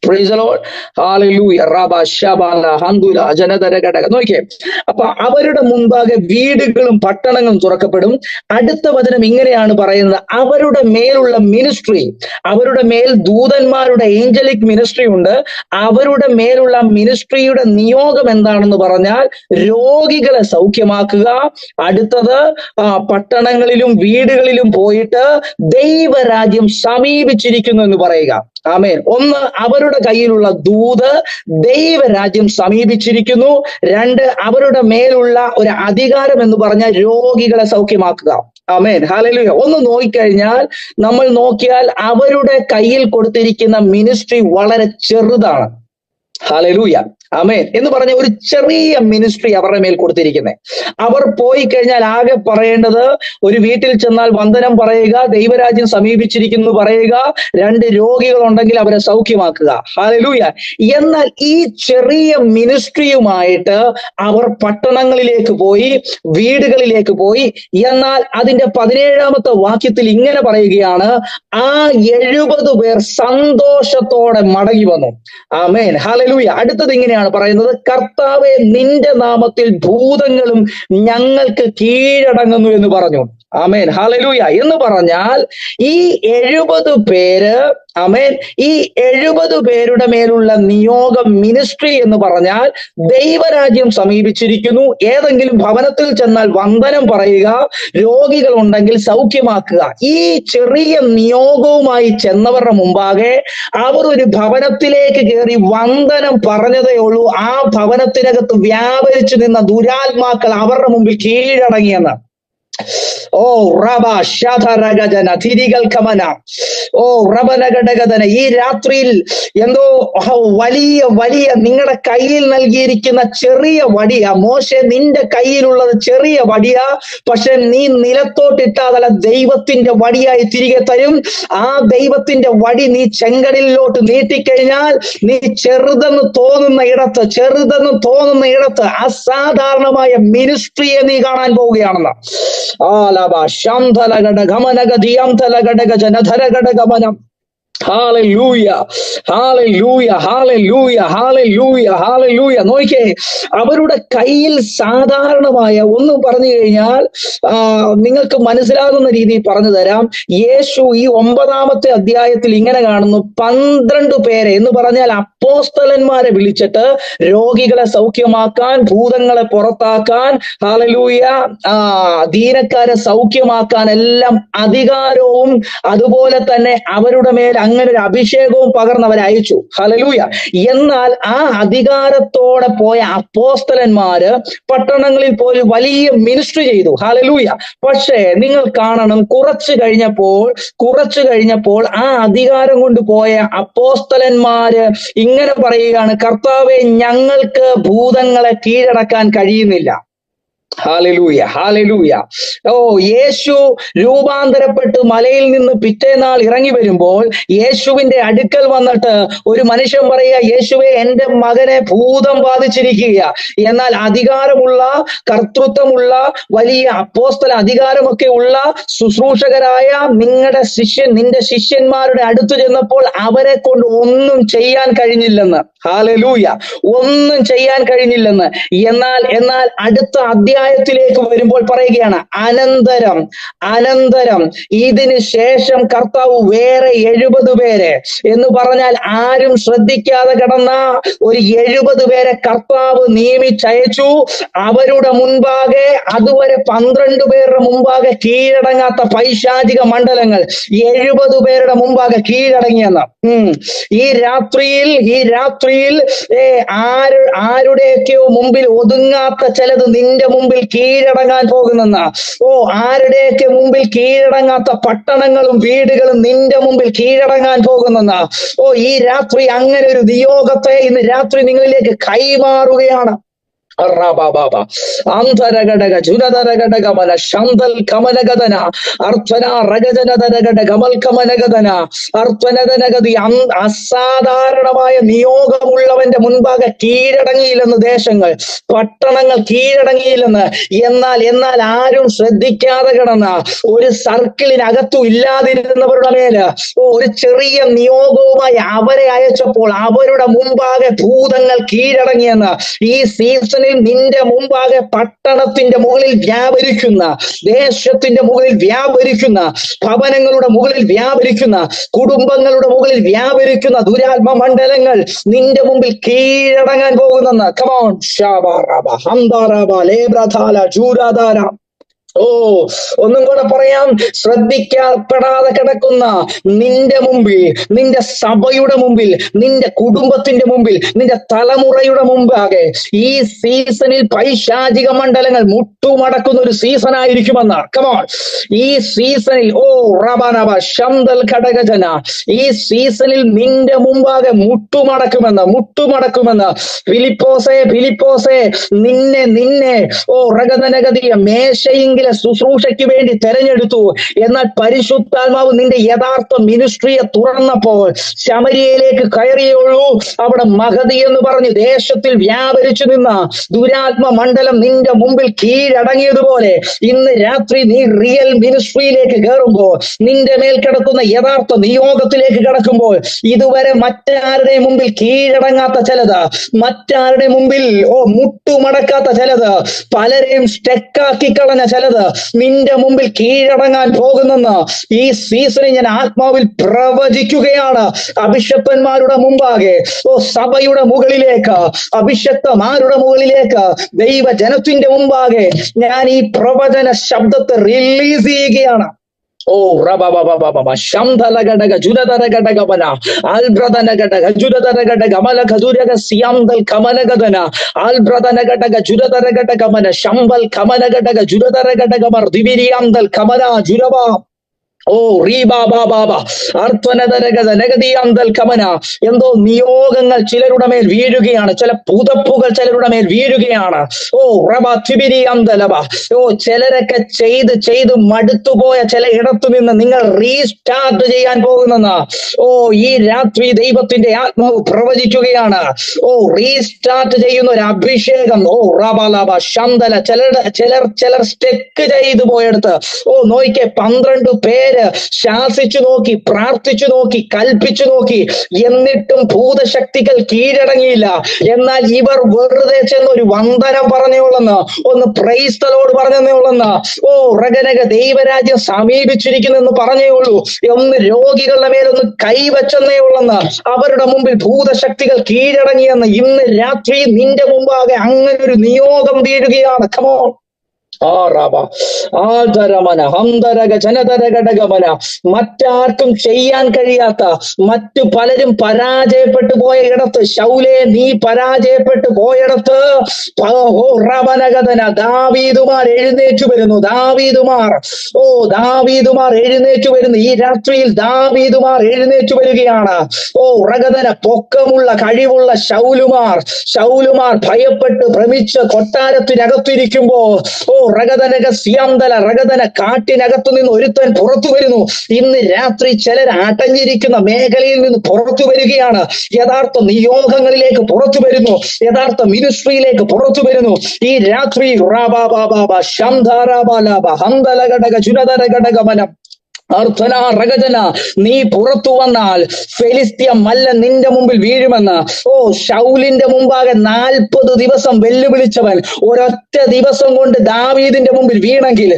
പ്രൈസ് ദി ലോർഡ്, ഹല്ലേലൂയ, റബ ശബല ഹന്ദുല ജനതര ഘടക. നോക്കിയേ, അപ്പൊ അവരുടെ മുൻപാകെ വീടുകളും പട്ടണങ്ങളും തുറക്കപ്പെടും. അടുത്ത വചനം ഇങ്ങനെയാണ് പറയുന്നത്, അവരുടെ മേലുള്ള മിനിസ്ട്രി, അവരുടെ മേൽ ദൂതന്മാരുടെ ഏഞ്ചലിക് മിനിസ്ട്രി ഉണ്ട്. അവരുടെ മേലുള്ള മിനിസ്ട്രിയുടെ നിയോഗം എന്താണെന്ന് പറഞ്ഞാൽ രോഗികളെ സൗഖ്യമാക്കുക. അടുത്തത് പട്ടണങ്ങളിലും വീടുകളിലും പോയിട്ട് ദൈവരാജ്യം സമീപിച്ചിരിക്കുന്നു എന്ന് പറയുക. ആമേൻ. ഒന്ന്, അവരുടെ കയ്യിലുള്ള ദൂത് ദൈവരാജ്യം സമീപിച്ചിരിക്കുന്നു. 2, അവരുടെ മേലുള്ള ഒരു അധികാരം എന്ന് പറഞ്ഞാൽ രോഗികളെ സൗഖ്യമാക്കുക. ആമേൻ, ഹല്ലേലൂയ. ഒന്ന് നോക്കിക്കഴിഞ്ഞാൽ, നമ്മൾ നോക്കിയാൽ അവരുടെ കയ്യിൽ കൊടുത്തിരിക്കുന്ന മിനിസ്ട്രി വളരെ ചെറുതാണ്. ഹല്ലേലൂയ. ആമേൻ. എന്ന് പറഞ്ഞ ഒരു ചെറിയ മിനിസ്ട്രി അവരുടെ മേൽ കൊടുത്തിരിക്കുന്നത്. അവർ പോയി കഴിഞ്ഞാൽ ആകെ പറയേണ്ടത്, ഒരു വീട്ടിൽ ചെന്നാൽ വന്ദനം പറയുക, ദൈവരാജ്യം സമീപിച്ചിരിക്കുന്നു പറയുക, 2 രോഗികൾ ഉണ്ടെങ്കിൽ അവരെ സൗഖ്യമാക്കുക. ഹല്ലേലൂയ. എന്നാൽ ഈ ചെറിയ മിനിസ്ട്രിയുമായിട്ട് അവർ പട്ടണങ്ങളിലേക്ക് പോയി, വീടുകളിലേക്ക് പോയി. എന്നാൽ അതിന്റെ 17-ാമത്തെ വാക്യത്തിൽ ഇങ്ങനെ പറയുകയാണ്, ആ 70 പേർ സന്തോഷത്തോടെ മടങ്ങി വന്നു. ആമേൻ, ഹല്ലേലൂയ. അടുത്തത് ഇങ്ങനെയാണ് ഇങ്ങനെയാണ് പറയുന്നത്, കർത്താവെ നിന്റെ നാമത്തിൽ ഭൂതങ്ങളും ഞങ്ങൾക്ക് കീഴടങ്ങുന്നു എന്ന് പറഞ്ഞു. ആമേൻ, ഹല്ലേലൂയ. എന്ന് പറഞ്ഞാൽ ഈ 70 പേര്, ആമേൻ, ഈ 70 പേരുടെ മേലുള്ള നിയോഗം, മിനിസ്ട്രി എന്ന് പറഞ്ഞാൽ ദൈവരാജ്യം സമീപിച്ചിരിക്കുന്നു. ഏതെങ്കിലും ഭവനത്തിൽ ചെന്നാൽ വന്ദനം പറയുക, രോഗികൾ ഉണ്ടെങ്കിൽ സൗഖ്യമാക്കുക. ഈ ചെറിയ നിയോഗവുമായി ചെന്നവരുടെ മുമ്പാകെ അവർ ഒരു ഭവനത്തിലേക്ക് കയറി വന്ദനം പറഞ്ഞതേ ഉള്ളൂ, ആ ഭവനത്തിനകത്ത് വ്യാപരിച്ചു നിന്ന ദുരാത്മാക്കൾ അവരുടെ മുമ്പിൽ കീഴടങ്ങിയെന്ന്. ഓ റബ ശതരഗജന തിരികൾ കമന, ഓ റബനഗടഗതന. ഈ രാത്രിയിൽ എന്തോ വലിയ വലിയ നിങ്ങളുടെ കയ്യിൽ നൽകിയിരിക്കുന്ന ചെറിയ വടിയാ. മോശെ, നിന്റെ കയ്യിലുള്ളത് ചെറിയ വടിയാ, പക്ഷെ നീ നിലത്തോട്ടിട്ടാതല്ല ദൈവത്തിന്റെ വടിയായി തിരികെ തരും. ആ ദൈവത്തിന്റെ വടി നീ ചെങ്കടലിലോട്ട് നീട്ടിക്കഴിഞ്ഞാൽ നീ ചെറുതെന്ന് തോന്നുന്ന ഇടത്ത് അസാധാരണമായ മിനിസ്ട്രിയെ നീ കാണാൻ പോവുകയാണെന്ന്. Hallelujah, hallelujah, hallelujah, hallelujah, hallelujah. നോക്കിയേ, അവരുടെ കയ്യിൽ സാധാരണമായ ഒന്നും പറഞ്ഞു കഴിഞ്ഞാൽ നിങ്ങൾക്ക് മനസ്സിലാകുന്ന രീതിയിൽ പറഞ്ഞു തരാം. യേശു ഈ 9-ാമത്തെ അധ്യായത്തിൽ ഇങ്ങനെ കാണുന്നു, 12 പേരെ എന്ന് പറഞ്ഞാൽ അപ്പോസ്തലന്മാരെ വിളിച്ചിട്ട് രോഗികളെ സൗഖ്യമാക്കാൻ, ഭൂതങ്ങളെ പുറത്താക്കാൻ, ഹല്ലേലൂയ, ദീനക്കാരെ സൗഖ്യമാക്കാൻ എല്ലാം അധികാരവും അതുപോലെ തന്നെ അവരുടെ മേൽ അങ്ങനെ ഒരു അഭിഷേകവും പകർന്നവരെ അയച്ചു. ഹല്ലേലൂയ. എന്നാൽ ആ അധികാരത്തോടെ പോയ അപ്പോസ്തലന്മാര് പട്ടണങ്ങളിൽ പോലും വലിയ മിനിസ്ട്രി ചെയ്തു. ഹല്ലേലൂയ. പക്ഷേ നിങ്ങൾ കാണണം, കുറച്ചു കഴിഞ്ഞപ്പോൾ ആ അധികാരം കൊണ്ട് പോയ അപ്പോസ്തലന്മാര് ഇങ്ങനെ പറയുകയാണ്, കർത്താവെ ഞങ്ങൾക്ക് ഭൂതങ്ങളെ കീഴടക്കാൻ കഴിയുന്നില്ല. Hallelujah, hallelujah. ഓ, യേശു രൂപാന്തരപ്പെട്ട് മലയിൽ നിന്ന് പിറ്റേന്നാൾ ഇറങ്ങി വരുമ്പോൾ യേശുവിന്റെ അടുക്കൽ വന്നിട്ട് ഒരു മനുഷ്യൻ പറയുക, യേശുവെ എന്റെ മകനെ ഭൂതം ബാധിച്ചിരിക്കുക. എന്നാൽ അധികാരമുള്ള, കർത്തൃത്വമുള്ള, വലിയ അപ്പോസ്തല അധികാരമൊക്കെ ഉള്ള ശുശ്രൂഷകരായ നിന്റെ ശിഷ്യന്മാരുടെ അടുത്ത് ചെന്നപ്പോൾ അവരെ കൊണ്ട് ഒന്നും ചെയ്യാൻ കഴിഞ്ഞില്ലെന്ന്. ഹാലലൂയ, ഒന്നും ചെയ്യാൻ കഴിഞ്ഞില്ലെന്ന്. എന്നാൽ അടുത്ത അധ്യായത്തിലേക്ക് വരുമ്പോൾ പറയുകയാണ്, അനന്തരം ഇതിന് ശേഷം കർത്താവ് വേറെ 70 പേരെ എന്ന് പറഞ്ഞാൽ ആരും ശ്രദ്ധിക്കാതെ കിടന്ന ഒരു 70 പേരെ കർത്താവ് നിയമിച്ചയച്ചു. അവരുടെ മുൻപാകെ, അതുവരെ 12 പേരുടെ മുമ്പാകെ കീഴടങ്ങാത്ത പൈശാചിക മണ്ഡലങ്ങൾ 70 പേരുടെ മുമ്പാകെ കീഴടങ്ങിയെന്ന്. ഈ രാത്രിയിൽ ആരുടെയൊക്കെയോ മുമ്പിൽ ഒതുങ്ങാത്ത ചിലത് നിന്റെ മുമ്പിൽ കീഴടങ്ങാൻ പോകുന്നെന്ന്. ഓ, ആരുടെയൊക്കെ മുമ്പിൽ കീഴടങ്ങാത്ത പട്ടണങ്ങളും വീടുകളും നിന്റെ മുമ്പിൽ കീഴടങ്ങാൻ പോകുന്നെന്ന്. ഓ, ഈ രാത്രി അങ്ങനെ ഒരു നിയോഗത്തെ ഇന്ന് രാത്രി നിങ്ങളിലേക്ക് കൈമാറുകയാണ്. അന്തരഘടക ജുനതരഘടകമന ശന്തൽ കമലഗതന അർത്ഥന രഗജനതരഘട കമൽ കമലഗതന അർത്ഥനതനഗതി. അസാധാരണമായ നിയോഗമുള്ളവന്റെ മുൻപാകെ കീഴടങ്ങിയില്ലെന്ന് ദേശങ്ങൾ, പട്ടണങ്ങൾ കീഴടങ്ങിയില്ലെന്ന്. എന്നാൽ ആരും ശ്രദ്ധിക്കാതെ കിടന്ന ഒരു സർക്കിളിനകത്തും ഇല്ലാതിരുന്നവരുടെ മേല് ഒരു ചെറിയ നിയോഗവുമായി അവരെ അയച്ചപ്പോൾ അവരുടെ മുമ്പാകെ ഭൂതങ്ങൾ കീഴടങ്ങിയെന്ന്. ഈ സീസണിൽ നിന്റെ മുമ്പാകെ പട്ടണത്തിന്റെ മുകളിൽ വ്യാപരിക്കുന്ന, ദേശത്തിന്റെ മുകളിൽ വ്യാപരിക്കുന്ന, ഭവനങ്ങളുടെ മുകളിൽ വ്യാപരിക്കുന്ന, കുടുംബങ്ങളുടെ മുകളിൽ വ്യാപരിക്കുന്ന ദുരാത്മ മണ്ഡലങ്ങൾ നിന്റെ മുമ്പിൽ കീഴടങ്ങാൻ പോകുന്നെന്ന്. കമോൺ, ഷാബാറാബ ഹംദാറാബ ലേബ്രധാല ജൂരാധാര. ഓ, ഒന്നും കൂടെ പറയാം, ശ്രദ്ധിക്കപ്പെടാതെ കിടക്കുന്ന നിന്റെ മുമ്പിൽ, നിന്റെ സഭയുടെ മുമ്പിൽ, നിന്റെ കുടുംബത്തിന്റെ മുമ്പിൽ, നിന്റെ തലമുറയുടെ മുമ്പാകെ ഈ സീസണിൽ പൈശാചിക മണ്ഡലങ്ങൾ മുട്ടുമടക്കുന്ന ഒരു സീസൺ ആയിരിക്കുമെന്ന്. കമോൺ, ഈ സീസണിൽ, ഓ റബനബ ശംദൽ ഘടകജന, ഈ സീസണിൽ നിന്റെ മുമ്പാകെ മുട്ടുമടക്കുമെന്ന്. ഫിലിപ്പോസേ, നിന്നെ ഓ റഗതനഗതിയ മേശയെങ്കിൽ പുറകിലെ ശുശ്രൂഷയ്ക്ക് വേണ്ടി തെരഞ്ഞെടുത്തു. എന്നാൽ പരിശുദ്ധാത്മാവ് നിന്റെ യഥാർത്ഥ മിനിസ്ട്രിയെ തുറന്നപ്പോൾ ശമരിയയിലേക്ക് കയറിയുള്ളൂ. അവിടെ മഹതി എന്ന് പറഞ്ഞ് ദേശത്തിൽ വ്യാപരിച്ചു നിന്ന ദുരാത്മ മണ്ഡലം നിന്റെ മുമ്പിൽ കീഴടങ്ങിയതുപോലെ ഇന്ന് രാത്രി നീ റിയൽ മിനിസ്ട്രിയിലേക്ക് കയറുമ്പോൾ, നിന്റെ മേൽ കിടക്കുന്ന യഥാർത്ഥ നിയോഗത്തിലേക്ക് കിടക്കുമ്പോൾ, ഇതുവരെ മറ്റാരുടെ മുമ്പിൽ കീഴടങ്ങാത്ത ചിലത്, മറ്റാരുടെ മുമ്പിൽ മുട്ടുമടക്കാത്ത ചിലത്, പലരെയും സ്റ്റെക്കാക്കി കളഞ്ഞ ചിലത് നിന്റെ മുമ്പിൽ കീഴടങ്ങാൻ പോകുന്നെന്ന് ഈ സീസണിൽ ഞാൻ ആത്മാവിൽ പ്രവചിക്കുകയാണ്. അഭിഷക്തന്മാരുടെ മുമ്പാകെ, സഭയുടെ മുകളിലേക്ക്, അഭിഷക്തന്മാരുടെ മുകളിലേക്ക്, ദൈവജനത്തിന്റെ മുമ്പാകെ ഞാൻ ഈ പ്രവചന ശബ്ദത്തെ റിലീസ് ചെയ്യുകയാണ്. ശംധല ഘടക ജുരതര ഘടകമന ആൽബ്രദന ഘടക ജുരതര ഘടക മല ഖദുരക സിയാംദൽ കമനഗദന ആൽബ്രദന ഘടക ജുരതര ഘടകമന ശംബൽ കമന ഘടക ജുരതര ഘടകമർ ദിവിരിയാംദൽ കമന ജുരവ എന്തോ നിയോഗങ്ങൾ ചിലരുടെ മേൽ വീഴുകയാണ്, ചില പുതപ്പുകൾ ചിലരുടെ മേൽ വീഴുകയാണ്. ചിലരൊക്കെ ചെയ്ത് മടുത്തുപോയ ചില ഇടത്തു നിന്ന് നിങ്ങൾ റീസ്റ്റാർട്ട് ചെയ്യാൻ പോകുന്നെന്ന് ഈ രാത്രി ദൈവത്തിന്റെ ആത്മാവ് പ്രവചിക്കുകയാണ്. റീസ്റ്റാർട്ട് ചെയ്യുന്ന ഒരു അഭിഷേകം. ശന്തല ചിലർ സ്റ്റെക്ക് ചെയ്തു പോയെടുത്ത് നോക്കിക്കെ 12 പേര് ശാസിച്ചു നോക്കി, പ്രാർത്ഥിച്ചു നോക്കി, കൽപ്പിച്ചു നോക്കി, എന്നിട്ടും ഭൂതശക്തികൾ കീഴടങ്ങിയില്ല. എന്നാൽ ഇവർ വെറുതെ ചെന്ന് ഒരു വന്ദനം പറഞ്ഞുള്ളെന്ന്, ഒന്ന് പ്രൈസ് ദി ലോർഡ് പറഞ്ഞുള്ളെന്ന്, റഗനക ദൈവരാജ്യം സമീപിച്ചിരിക്കുന്നെന്ന് പറഞ്ഞേ ഉള്ളൂ, ഒന്ന് രോഗികളുടെ മേലൊന്ന് കൈവച്ചെന്നേ ഉള്ളെന്ന്, അവരുടെ മുമ്പിൽ ഭൂതശക്തികൾ കീഴടങ്ങിയെന്ന് ഇന്ന് രാത്രി നിന്റെ മുമ്പാകെ അങ്ങനെ ഒരു നിയോഗം വീഴുകയാണ്. കമോ മറ്റാർക്കും ചെയ്യാൻ കഴിയാത്ത, മറ്റു പലരും പരാജയപ്പെട്ടു പോയ ഇടത്ത്, ശൗലേ നീ പരാജയപ്പെട്ടു പോയിടത്ത് ദാവീദുമാർ എഴുന്നേറ്റു വരുന്നു. ദാവീദുമാർ എഴുന്നേറ്റു വരുന്നു. ഈ രാത്രിയിൽ ദാവീദുമാർ എഴുന്നേറ്റു വരികയാണ്. റഗദന പൊക്കമുള്ള കഴിവുള്ള ശൗലുമാർ ഭയപ്പെട്ട് ഭ്രമിച്ച് കൊട്ടാരത്തിനകത്തിരിക്കുമ്പോ റഗദന കാട്ടിനകത്തു നിന്ന് ഒരുത്തൻ പുറത്തു വരുന്നു. ഇന്ന് രാത്രി ചിലർ അടഞ്ഞിരിക്കുന്ന മേഖലയിൽ നിന്ന് പുറത്തു വരികയാണ്. യഥാർത്ഥ നിയോഗങ്ങളിലേക്ക് പുറത്തു വരുന്നു, യഥാർത്ഥ മിനിസ്ട്രിയിലേക്ക് പുറത്തു വരുന്നു. ഈ രാത്രി നീ പുറത്തു വന്നാൽ ഫെലിസ്ത്യ മല്ലൻ നിന്റെ മുമ്പിൽ വീഴുമെന്ന്. ശൗലിന്റെ മുമ്പാകെ 40 ദിവസം വെല്ലുവിളിച്ചവൻ ഒരൊറ്റ ദിവസം കൊണ്ട് ദാവീദിന്റെ മുമ്പിൽ വീണെങ്കിൽ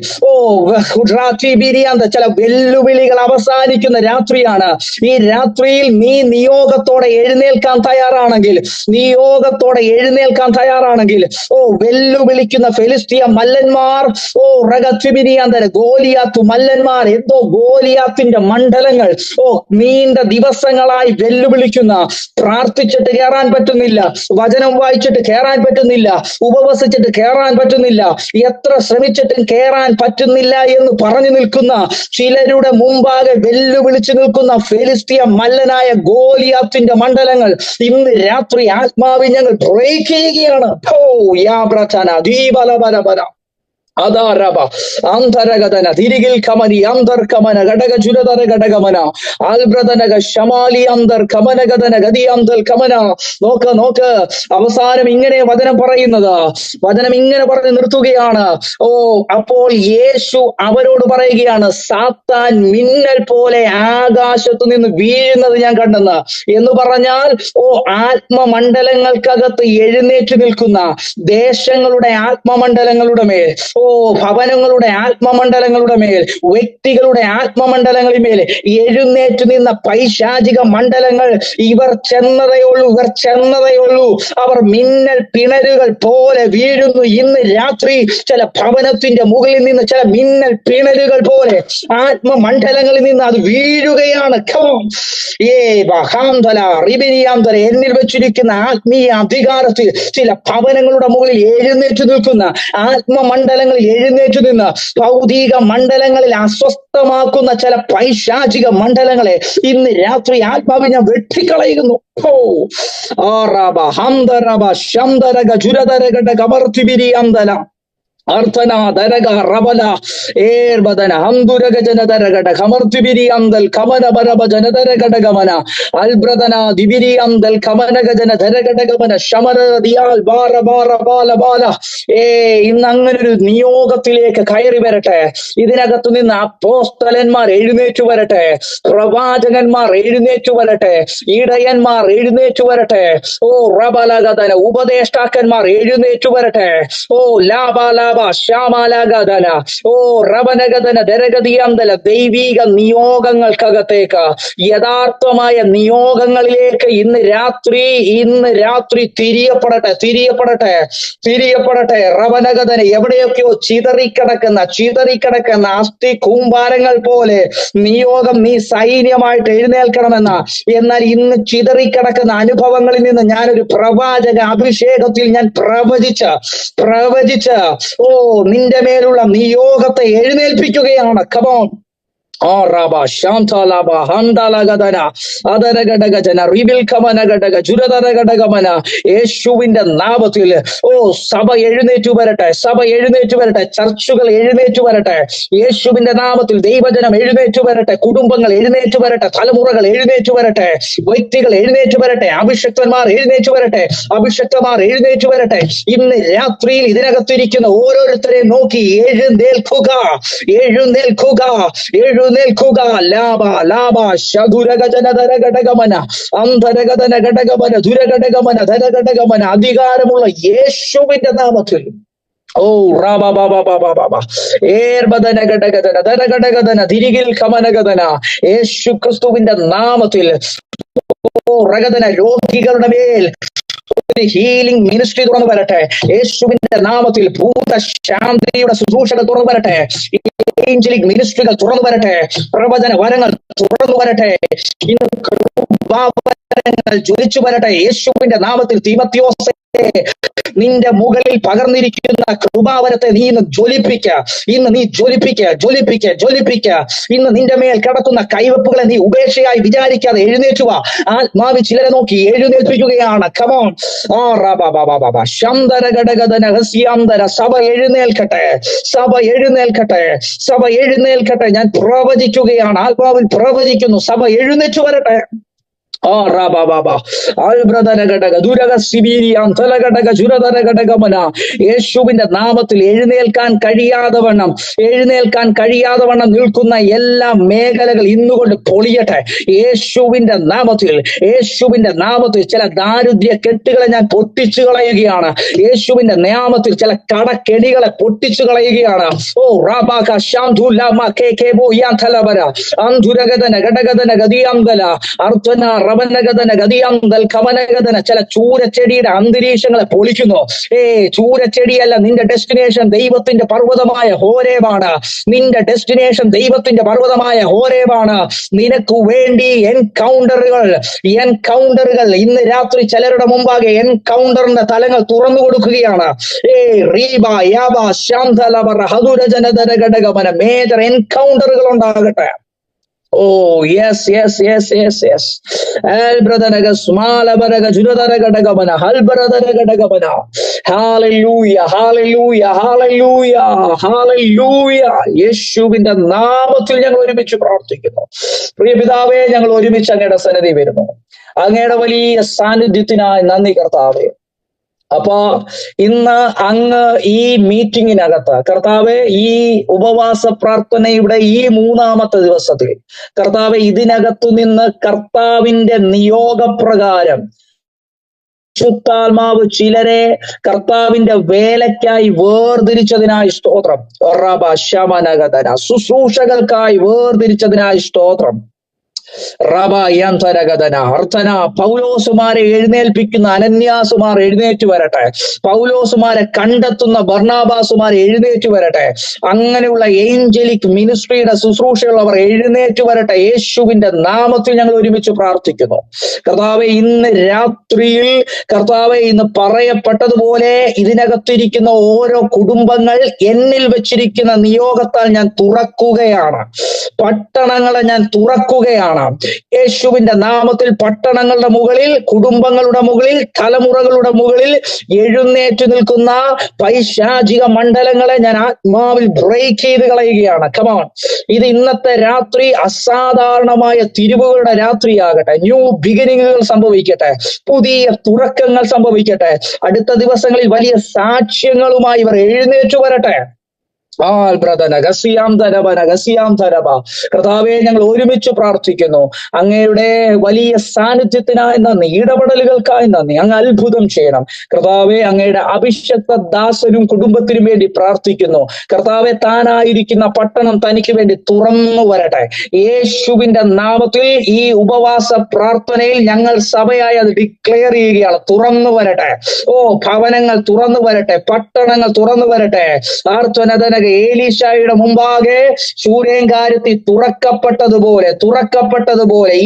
ചില വെല്ലുവിളികൾ അവസാനിക്കുന്ന രാത്രിയാണ്. ഈ രാത്രിയിൽ നീ നിയോഗത്തോടെ എഴുന്നേൽക്കാൻ തയ്യാറാണെങ്കിൽ വെല്ലുവിളിക്കുന്ന ഫെലിസ്ത്യ മല്ലന്മാർ, ഗോലിയാത്ത് മല്ലന്മാർ, എന്തോ ഗോലിയാത്തിന്റെ മണ്ഡലങ്ങൾ നീണ്ട ദിവസങ്ങളായി വെല്ലുവിളിക്കുന്ന, പ്രാർത്ഥിച്ചിട്ട് കയറാൻ പറ്റുന്നില്ല, വചനം വായിച്ചിട്ട് കയറാൻ പറ്റുന്നില്ല, ഉപവസിച്ചിട്ട് കയറാൻ പറ്റുന്നില്ല, എത്ര ശ്രമിച്ചിട്ടും കയറാൻ പറ്റുന്നില്ല എന്ന് പറഞ്ഞു നിൽക്കുന്ന ചിലരുടെ മുമ്പാകെ വെല്ലുവിളിച്ചു നിൽക്കുന്ന ഫെലിസ്ത്യ മല്ലനായ ഗോലിയാത്തിന്റെ മണ്ഡലങ്ങൾ ഇന്ന് രാത്രി ആത്മാവിൽ ഞങ്ങൾ ബ്രേക്ക് ചെയ്യുകയാണ്. അതാരബ അന്തരഗതന തിരികിൽ കമനി അന്തർകമന ഘടക ചുരതര ഘടകമന ആൽബ്രതനക ശമാലി അന്തർ കമനഗതന ഗതി അന്തൽ കമന. നോക്ക് അവസാനം ഇങ്ങനെ വചനം പറയുന്നത്, വചനം ഇങ്ങനെ പറഞ്ഞ് നിർത്തുകയാണ്. അപ്പോൾ യേശു അവരോട് പറയുകയാണ്, സാത്താൻ മിന്നൽ പോലെ ആകാശത്തു നിന്ന് വീഴുന്നത് ഞാൻ കണ്ടെന്ന്. എന്ന് പറഞ്ഞാൽ ആത്മമണ്ഡലങ്ങൾക്കകത്ത് എഴുന്നേറ്റ് നിൽക്കുന്ന ദേശങ്ങളുടെ ആത്മമണ്ഡലങ്ങളുടെ മേൽ, ഭവനങ്ങളുടെ ആത്മമണ്ഡലങ്ങളുടെ മേൽ, വ്യക്തികളുടെ ആത്മമണ്ഡലങ്ങളിൽ മേൽ എഴുന്നേറ്റ് നിന്ന പൈശാചിക മണ്ഡലങ്ങൾ ഇവർ ചെന്നതേ ഉള്ളൂ. അവർ മിന്നൽ പിണരുകൾ പോലെ വീഴുന്നു. ഇന്ന് രാത്രി ചില ഭവനത്തിന്റെ മുകളിൽ നിന്ന് ചില മിന്നൽ പിണരുകൾ പോലെ ആത്മമണ്ഡലങ്ങളിൽ നിന്ന് അത് വീഴുകയാണ്. എന്നിൽ വെച്ചിരിക്കുന്ന ആത്മീയ അധികാരത്തിൽ ചില ഭവനങ്ങളുടെ മുകളിൽ എഴുന്നേറ്റ് നിൽക്കുന്ന ആത്മമണ്ഡലങ്ങളിൽ എഴുന്നേറ്റ് നിന്ന് ഭൗതിക മണ്ഡലങ്ങളിൽ അസ്വസ്ഥമാക്കുന്ന ചില പൈശാചിക മണ്ഡലങ്ങളെ ഇന്ന് രാത്രി ആത്മാവിനെ വെട്ടിക്കളയുന്നു. അർത്ഥന ദരക റബല ഏർബദന ഹംദുരക ജനദരകട ഖമർത്തിബിരി അന്തൽ ഖമന ബരബ ജനദരകട ഗമന അൽബ്രദന ദിബിരി അന്തൽ ഖമനക ജനദരകട ഗമന ശമര ദിയാൽ ബാര ബാര ബാല ബാല. ഇന്ന് അങ്ങനെ ഒരു നിയോഗത്തിലേക്ക് കയറി വരട്ടെ. ഇതിനകത്തു നിന്ന് അപ്പോസ്തലന്മാർ എഴുന്നേറ്റു വരട്ടെ, പ്രവാചകന്മാർ എഴുന്നേറ്റു വരട്ടെ, ഇടയന്മാർ എഴുന്നേറ്റു വരട്ടെ. ഓ റബലഗതന ഉപദേഷ്ടാക്കന്മാർ എഴുന്നേറ്റു വരട്ടെ. ഓ ലാബാല ശ്യാമാലാഗതന ഓ റബനഗതന ദരഗതിയന്തല. ദൈവിക നിയോഗങ്ങൾക്കകത്തേക്ക്, യഥാർത്ഥമായ നിയോഗങ്ങളിലേക്ക് ഇന്ന് രാത്രി തിരിയപ്പെടട്ടെ. റബനഗതന എവിടെയൊക്കെയോ ചിതറിക്കിടക്കുന്ന അസ്ഥി കൂമ്പാരങ്ങൾ പോലെ നിയോഗം നീ സൈന്യമായിട്ട് എഴുന്നേൽക്കണമെന്ന. എന്നാൽ ഇന്ന് ചിതറിക്കിടക്കുന്ന അനുഭവങ്ങളിൽ നിന്ന് ഞാനൊരു പ്രവാചക അഭിഷേകത്തിൽ ഞാൻ പ്രവചിച്ച് ഓ നിന്റെ മേലുള്ള നിയോഗത്തെ എഴുന്നേൽപ്പിക്കുകയാണ്. കമോൺ. യേശുവിന്റെ നാമത്തിൽ ഓ സഭ എഴുന്നേറ്റു വരട്ടെ. ചർച്ചുകൾ എഴുന്നേറ്റു വരട്ടെ. യേശുവിന്റെ നാമത്തിൽ ദൈവജനം എഴുന്നേറ്റു വരട്ടെ. കുടുംബങ്ങൾ എഴുന്നേറ്റു വരട്ടെ. തലമുറകൾ എഴുന്നേറ്റു വരട്ടെ. വ്യക്തികൾ എഴുന്നേറ്റു വരട്ടെ. അഭിഷക്തന്മാർ എഴുന്നേറ്റു വരട്ടെ. ഇന്ന് രാത്രിയിൽ ഇതിനകത്തിരിക്കുന്ന ഓരോരുത്തരെയും നോക്കി എഴുന്നേൽക്കുക. ലാഭ ശതുരഗജന ധരഘടകമന അന്ധരഗതന ഘടകമന ദുരഘടകമന ധരഘടകമന. അധികാരമുള്ള യേശുവിന്റെ നാമത്തിൽ ഓ റാബാബാബാബാബാബാ ഏർബദന ഘടകധന ധരഘടകധന തിരികിൽ കമനഗതന. യേശു ക്രിസ്തുവിന്റെ നാമത്തിൽ ഓ റഗതന രോഗികളുടെ മേൽ ഹീലിംഗ് മിനിസ്ട്രി തുറന്നു വരട്ടെ. യേശുവിന്റെ നാമത്തിൽ ഭൂതശാന്തിയുടെ ശുശ്രൂഷകൾ തുറന്നു വരട്ടെ. ഏഞ്ചലിക് മിനിസ്ട്രികൾ തുറന്നു വരട്ടെ. പ്രവചന വരങ്ങൾ തുറന്നു വരട്ടെ. കൃപാവരങ്ങൾ ജ്വലിച്ചു വരട്ടെ. യേശുവിന്റെ നാമത്തിൽ തീമോഥെയോസേ നിന്റെ മുകളിൽ പകർന്നിരിക്കുന്ന കൃപാവരത്തെ നീ ഇന്ന് ജ്വലിപ്പിക്കുക. ഇന്ന് നിന്റെ മേൽ കിടക്കുന്ന കൈവെപ്പുകളെ നീ ഉപേക്ഷയായി വിചാരിക്കാതെ എഴുന്നേറ്റുക. ആത്മാവി ചിലരെ നോക്കി എഴുന്നേൽപ്പിക്കുകയാണ്. കമോൺ. ശന്തര ഘടകധന ഹസ്യാന്തര. സഭ എഴുന്നേൽക്കട്ടെ. ഞാൻ പ്രവചിക്കുകയാണ്. ആത്മാവിൽ പ്രവചിക്കുന്നു. സഭ എഴുന്നേറ്റു വരട്ടെ. യേശുവിന്റെ നാമത്തിൽ എഴുന്നേൽക്കാൻ കഴിയാതെ വണ്ണം നിൽക്കുന്ന എല്ലാ മേഖലകൾ ഇന്നുകൊണ്ട് പൊളിയട്ടെ. യേശുവിന്റെ നാമത്തിൽ ചില ദാരിദ്ര്യ കെട്ടുകളെ ഞാൻ പൊട്ടിച്ചു കളയുകയാണ്. യേശുവിന്റെ നാമത്തിൽ ചില കടക്കെണികളെ പൊട്ടിച്ചു കളയുകയാണ്. ഓ റാബാക അന്ധുരഗതന ഘടകധന ഗതിയാന്തല അർദ്ധന റവനഗതന ഗതിയാന്തൽ കവനഗതന. ചില ചൂരച്ചെടിയുടെ അന്തരീക്ഷങ്ങളെ പൊളിക്കുന്നു. ചൂരച്ചെടിയല്ല, നിന്റെ ഡെസ്റ്റിനേഷൻ ദൈവത്തിന്റെ പർവ്വതമായ ഹോരേബാണ്. നിനക്ക് വേണ്ടി എൻകൗണ്ടറുകൾ ഇന്ന് രാത്രി ചിലരുടെ മുമ്പാകെ എൻകൗണ്ടറിന്റെ തലങ്ങൾ തുറന്നു കൊടുക്കുകയാണ്. മേജർ എൻകൗണ്ടറുകൾ ഉണ്ടാകട്ടെ. Oh, yes. Albradaga smalabaraga juradaraga dagamana halbaradaraga dagamana. Hallelujah. യേശുവിന്റെ നാമത്തിൽ ഞങ്ങൾ ഒരുമിച്ച് പ്രാർത്ഥിക്കുന്നു. പ്രിയ പിതാവേ, ഞങ്ങൾ ഒരുമിച്ച് അങ്ങയുടെ സന്നിധി വരുന്നു. അങ്ങയുടെ വലിയ സാന്നിധ്യത്തിനായി നന്ദി കർത്താവേ. അപ്പൊ ഇന്ന് അങ്ങ് ഈ മീറ്റിങ്ങിനകത്ത് കർത്താവെ, ഈ ഉപവാസ പ്രാർത്ഥനയുടെ ഈ 3-ാമത്തെ ദിവസത്തിൽ കർത്താവെ, ഇതിനകത്തു നിന്ന് കർത്താവിന്റെ നിയോഗപ്രകാരം ശുദ്ധാത്മാവ് ചിലരെ കർത്താവിന്റെ വേലയ്ക്കായി വേർതിരിച്ചതിനായി സ്തോത്രം. ശുശ്രൂഷകൾക്കായി വേർതിരിച്ചതിനായി സ്തോത്രം. അർത്ഥന പൗലോസുമാരെ എഴുന്നേൽപ്പിക്കുന്ന അനന്യാസുമാർ എഴുന്നേറ്റ് വരട്ടെ. പൗലോസുമാരെ കണ്ടെത്തുന്ന ബർണാബാസുമാർ എഴുന്നേറ്റ് വരട്ടെ. അങ്ങനെയുള്ള ഏഞ്ചലിക് മിനിസ്ട്രിയുടെ ശുശ്രൂഷയുള്ളവർ എഴുന്നേറ്റ് വരട്ടെ. യേശുവിന്റെ നാമത്തിൽ ഞങ്ങൾ ഒരുമിച്ച് പ്രാർത്ഥിക്കുന്നു. കർത്താവെ, ഇന്ന് രാത്രിയിൽ ഇന്ന് പറയപ്പെട്ടതുപോലെ ഇതിനകത്തിരിക്കുന്ന ഓരോ കുടുംബങ്ങൾ എന്നിൽ വെച്ചിരിക്കുന്ന നിയോഗത്താൽ ഞാൻ തുറക്കുകയാണ്. പട്ടണങ്ങളെ ഞാൻ തുറക്കുകയാണ്. കാണാം. യേശുവിന്റെ നാമത്തിൽ പട്ടണങ്ങളുടെ മുകളിൽ, കുടുംബങ്ങളുടെ മുകളിൽ, തലമുറകളുടെ മുകളിൽ എഴുന്നേറ്റ് നിൽക്കുന്ന പൈശാചിക മണ്ഡലങ്ങളെ ഞാൻ ആത്മാവിൽ ബ്രേക്ക് ചെയ്ത് കളയുകയാണ്. കമോൺ, ഇത് ഇന്നത്തെ രാത്രി അസാധാരണമായ തിരിവുകളുടെ രാത്രിയാകട്ടെ. ന്യൂ ബിഗിനിങ്ങുകൾ സംഭവിക്കട്ടെ, പുതിയ തുറക്കങ്ങൾ സംഭവിക്കട്ടെ. അടുത്ത ദിവസങ്ങളിൽ വലിയ സാക്ഷ്യങ്ങളുമായി ഇവർ എഴുന്നേറ്റു വരട്ടെ. കർത്താവേ, ഞങ്ങൾ ഒരുമിച്ച് പ്രാർത്ഥിക്കുന്നു. അങ്ങയുടെ വലിയ സാന്നിധ്യത്തിനായി നന്ദി, ഇടപെടലുകൾക്കായി നന്ദി. അങ്ങ് അത്ഭുതം ചെയ്യണം കർത്താവേ. അങ്ങയുടെ അഭിഷക്ത ദാസനും കുടുംബത്തിനും വേണ്ടി പ്രാർത്ഥിക്കുന്നു. കർത്താവെ, താനായിരിക്കുന്ന പട്ടണം തനിക്ക് വേണ്ടി തുറന്നു വരട്ടെ. യേശുവിന്റെ നാമത്തിൽ ഈ ഉപവാസ പ്രാർത്ഥനയിൽ ഞങ്ങൾ സഭയായി അത് ഡിക്ലെയർ ചെയ്യുകയാണ്. തുറന്നു വരട്ടെ. ഭവനങ്ങൾ തുറന്നു വരട്ടെ, പട്ടണങ്ങൾ തുറന്നു വരട്ടെ. ആർത്തനതനക ഏലീശായുടെ മുമ്പാകെ ശൂരേങ്കാരത്തിൽ തുറക്കപ്പെട്ടതുപോലെ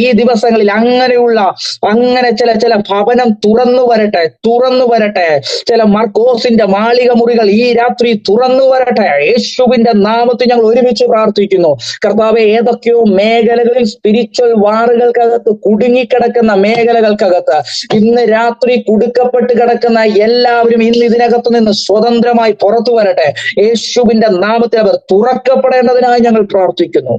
ഈ ദിവസങ്ങളിൽ അങ്ങനെ ചില ഭവനം തുറന്നു വരട്ടെ. ചില മർക്കോസിന്റെ മാളിക മുറികൾ ഈ രാത്രി തുറന്നു വരട്ടെ. യേശുവിന്റെ നാമത്തിൽ ഞങ്ങൾ ഒരുമിച്ച് പ്രാർത്ഥിക്കുന്നു. കർത്താവെ, ഏതൊക്കെയോ മേഖലകളിൽ സ്പിരിച്വൽ വാറുകൾക്കകത്ത് കുടുങ്ങിക്കിടക്കുന്ന മേഖലകൾക്കകത്ത് ഇന്ന് രാത്രി കുടുക്കപ്പെട്ട് കിടക്കുന്ന എല്ലാവരും ഇന്ന് ഇതിനകത്ത് നിന്ന് സ്വതന്ത്രമായി പുറത്തു വരട്ടെ. യേശുവിന്റെ നാമത്തിൽ അവർ തുറക്കപ്പെടേണ്ടതിനായി ഞങ്ങൾ പ്രാർത്ഥിക്കുന്നു.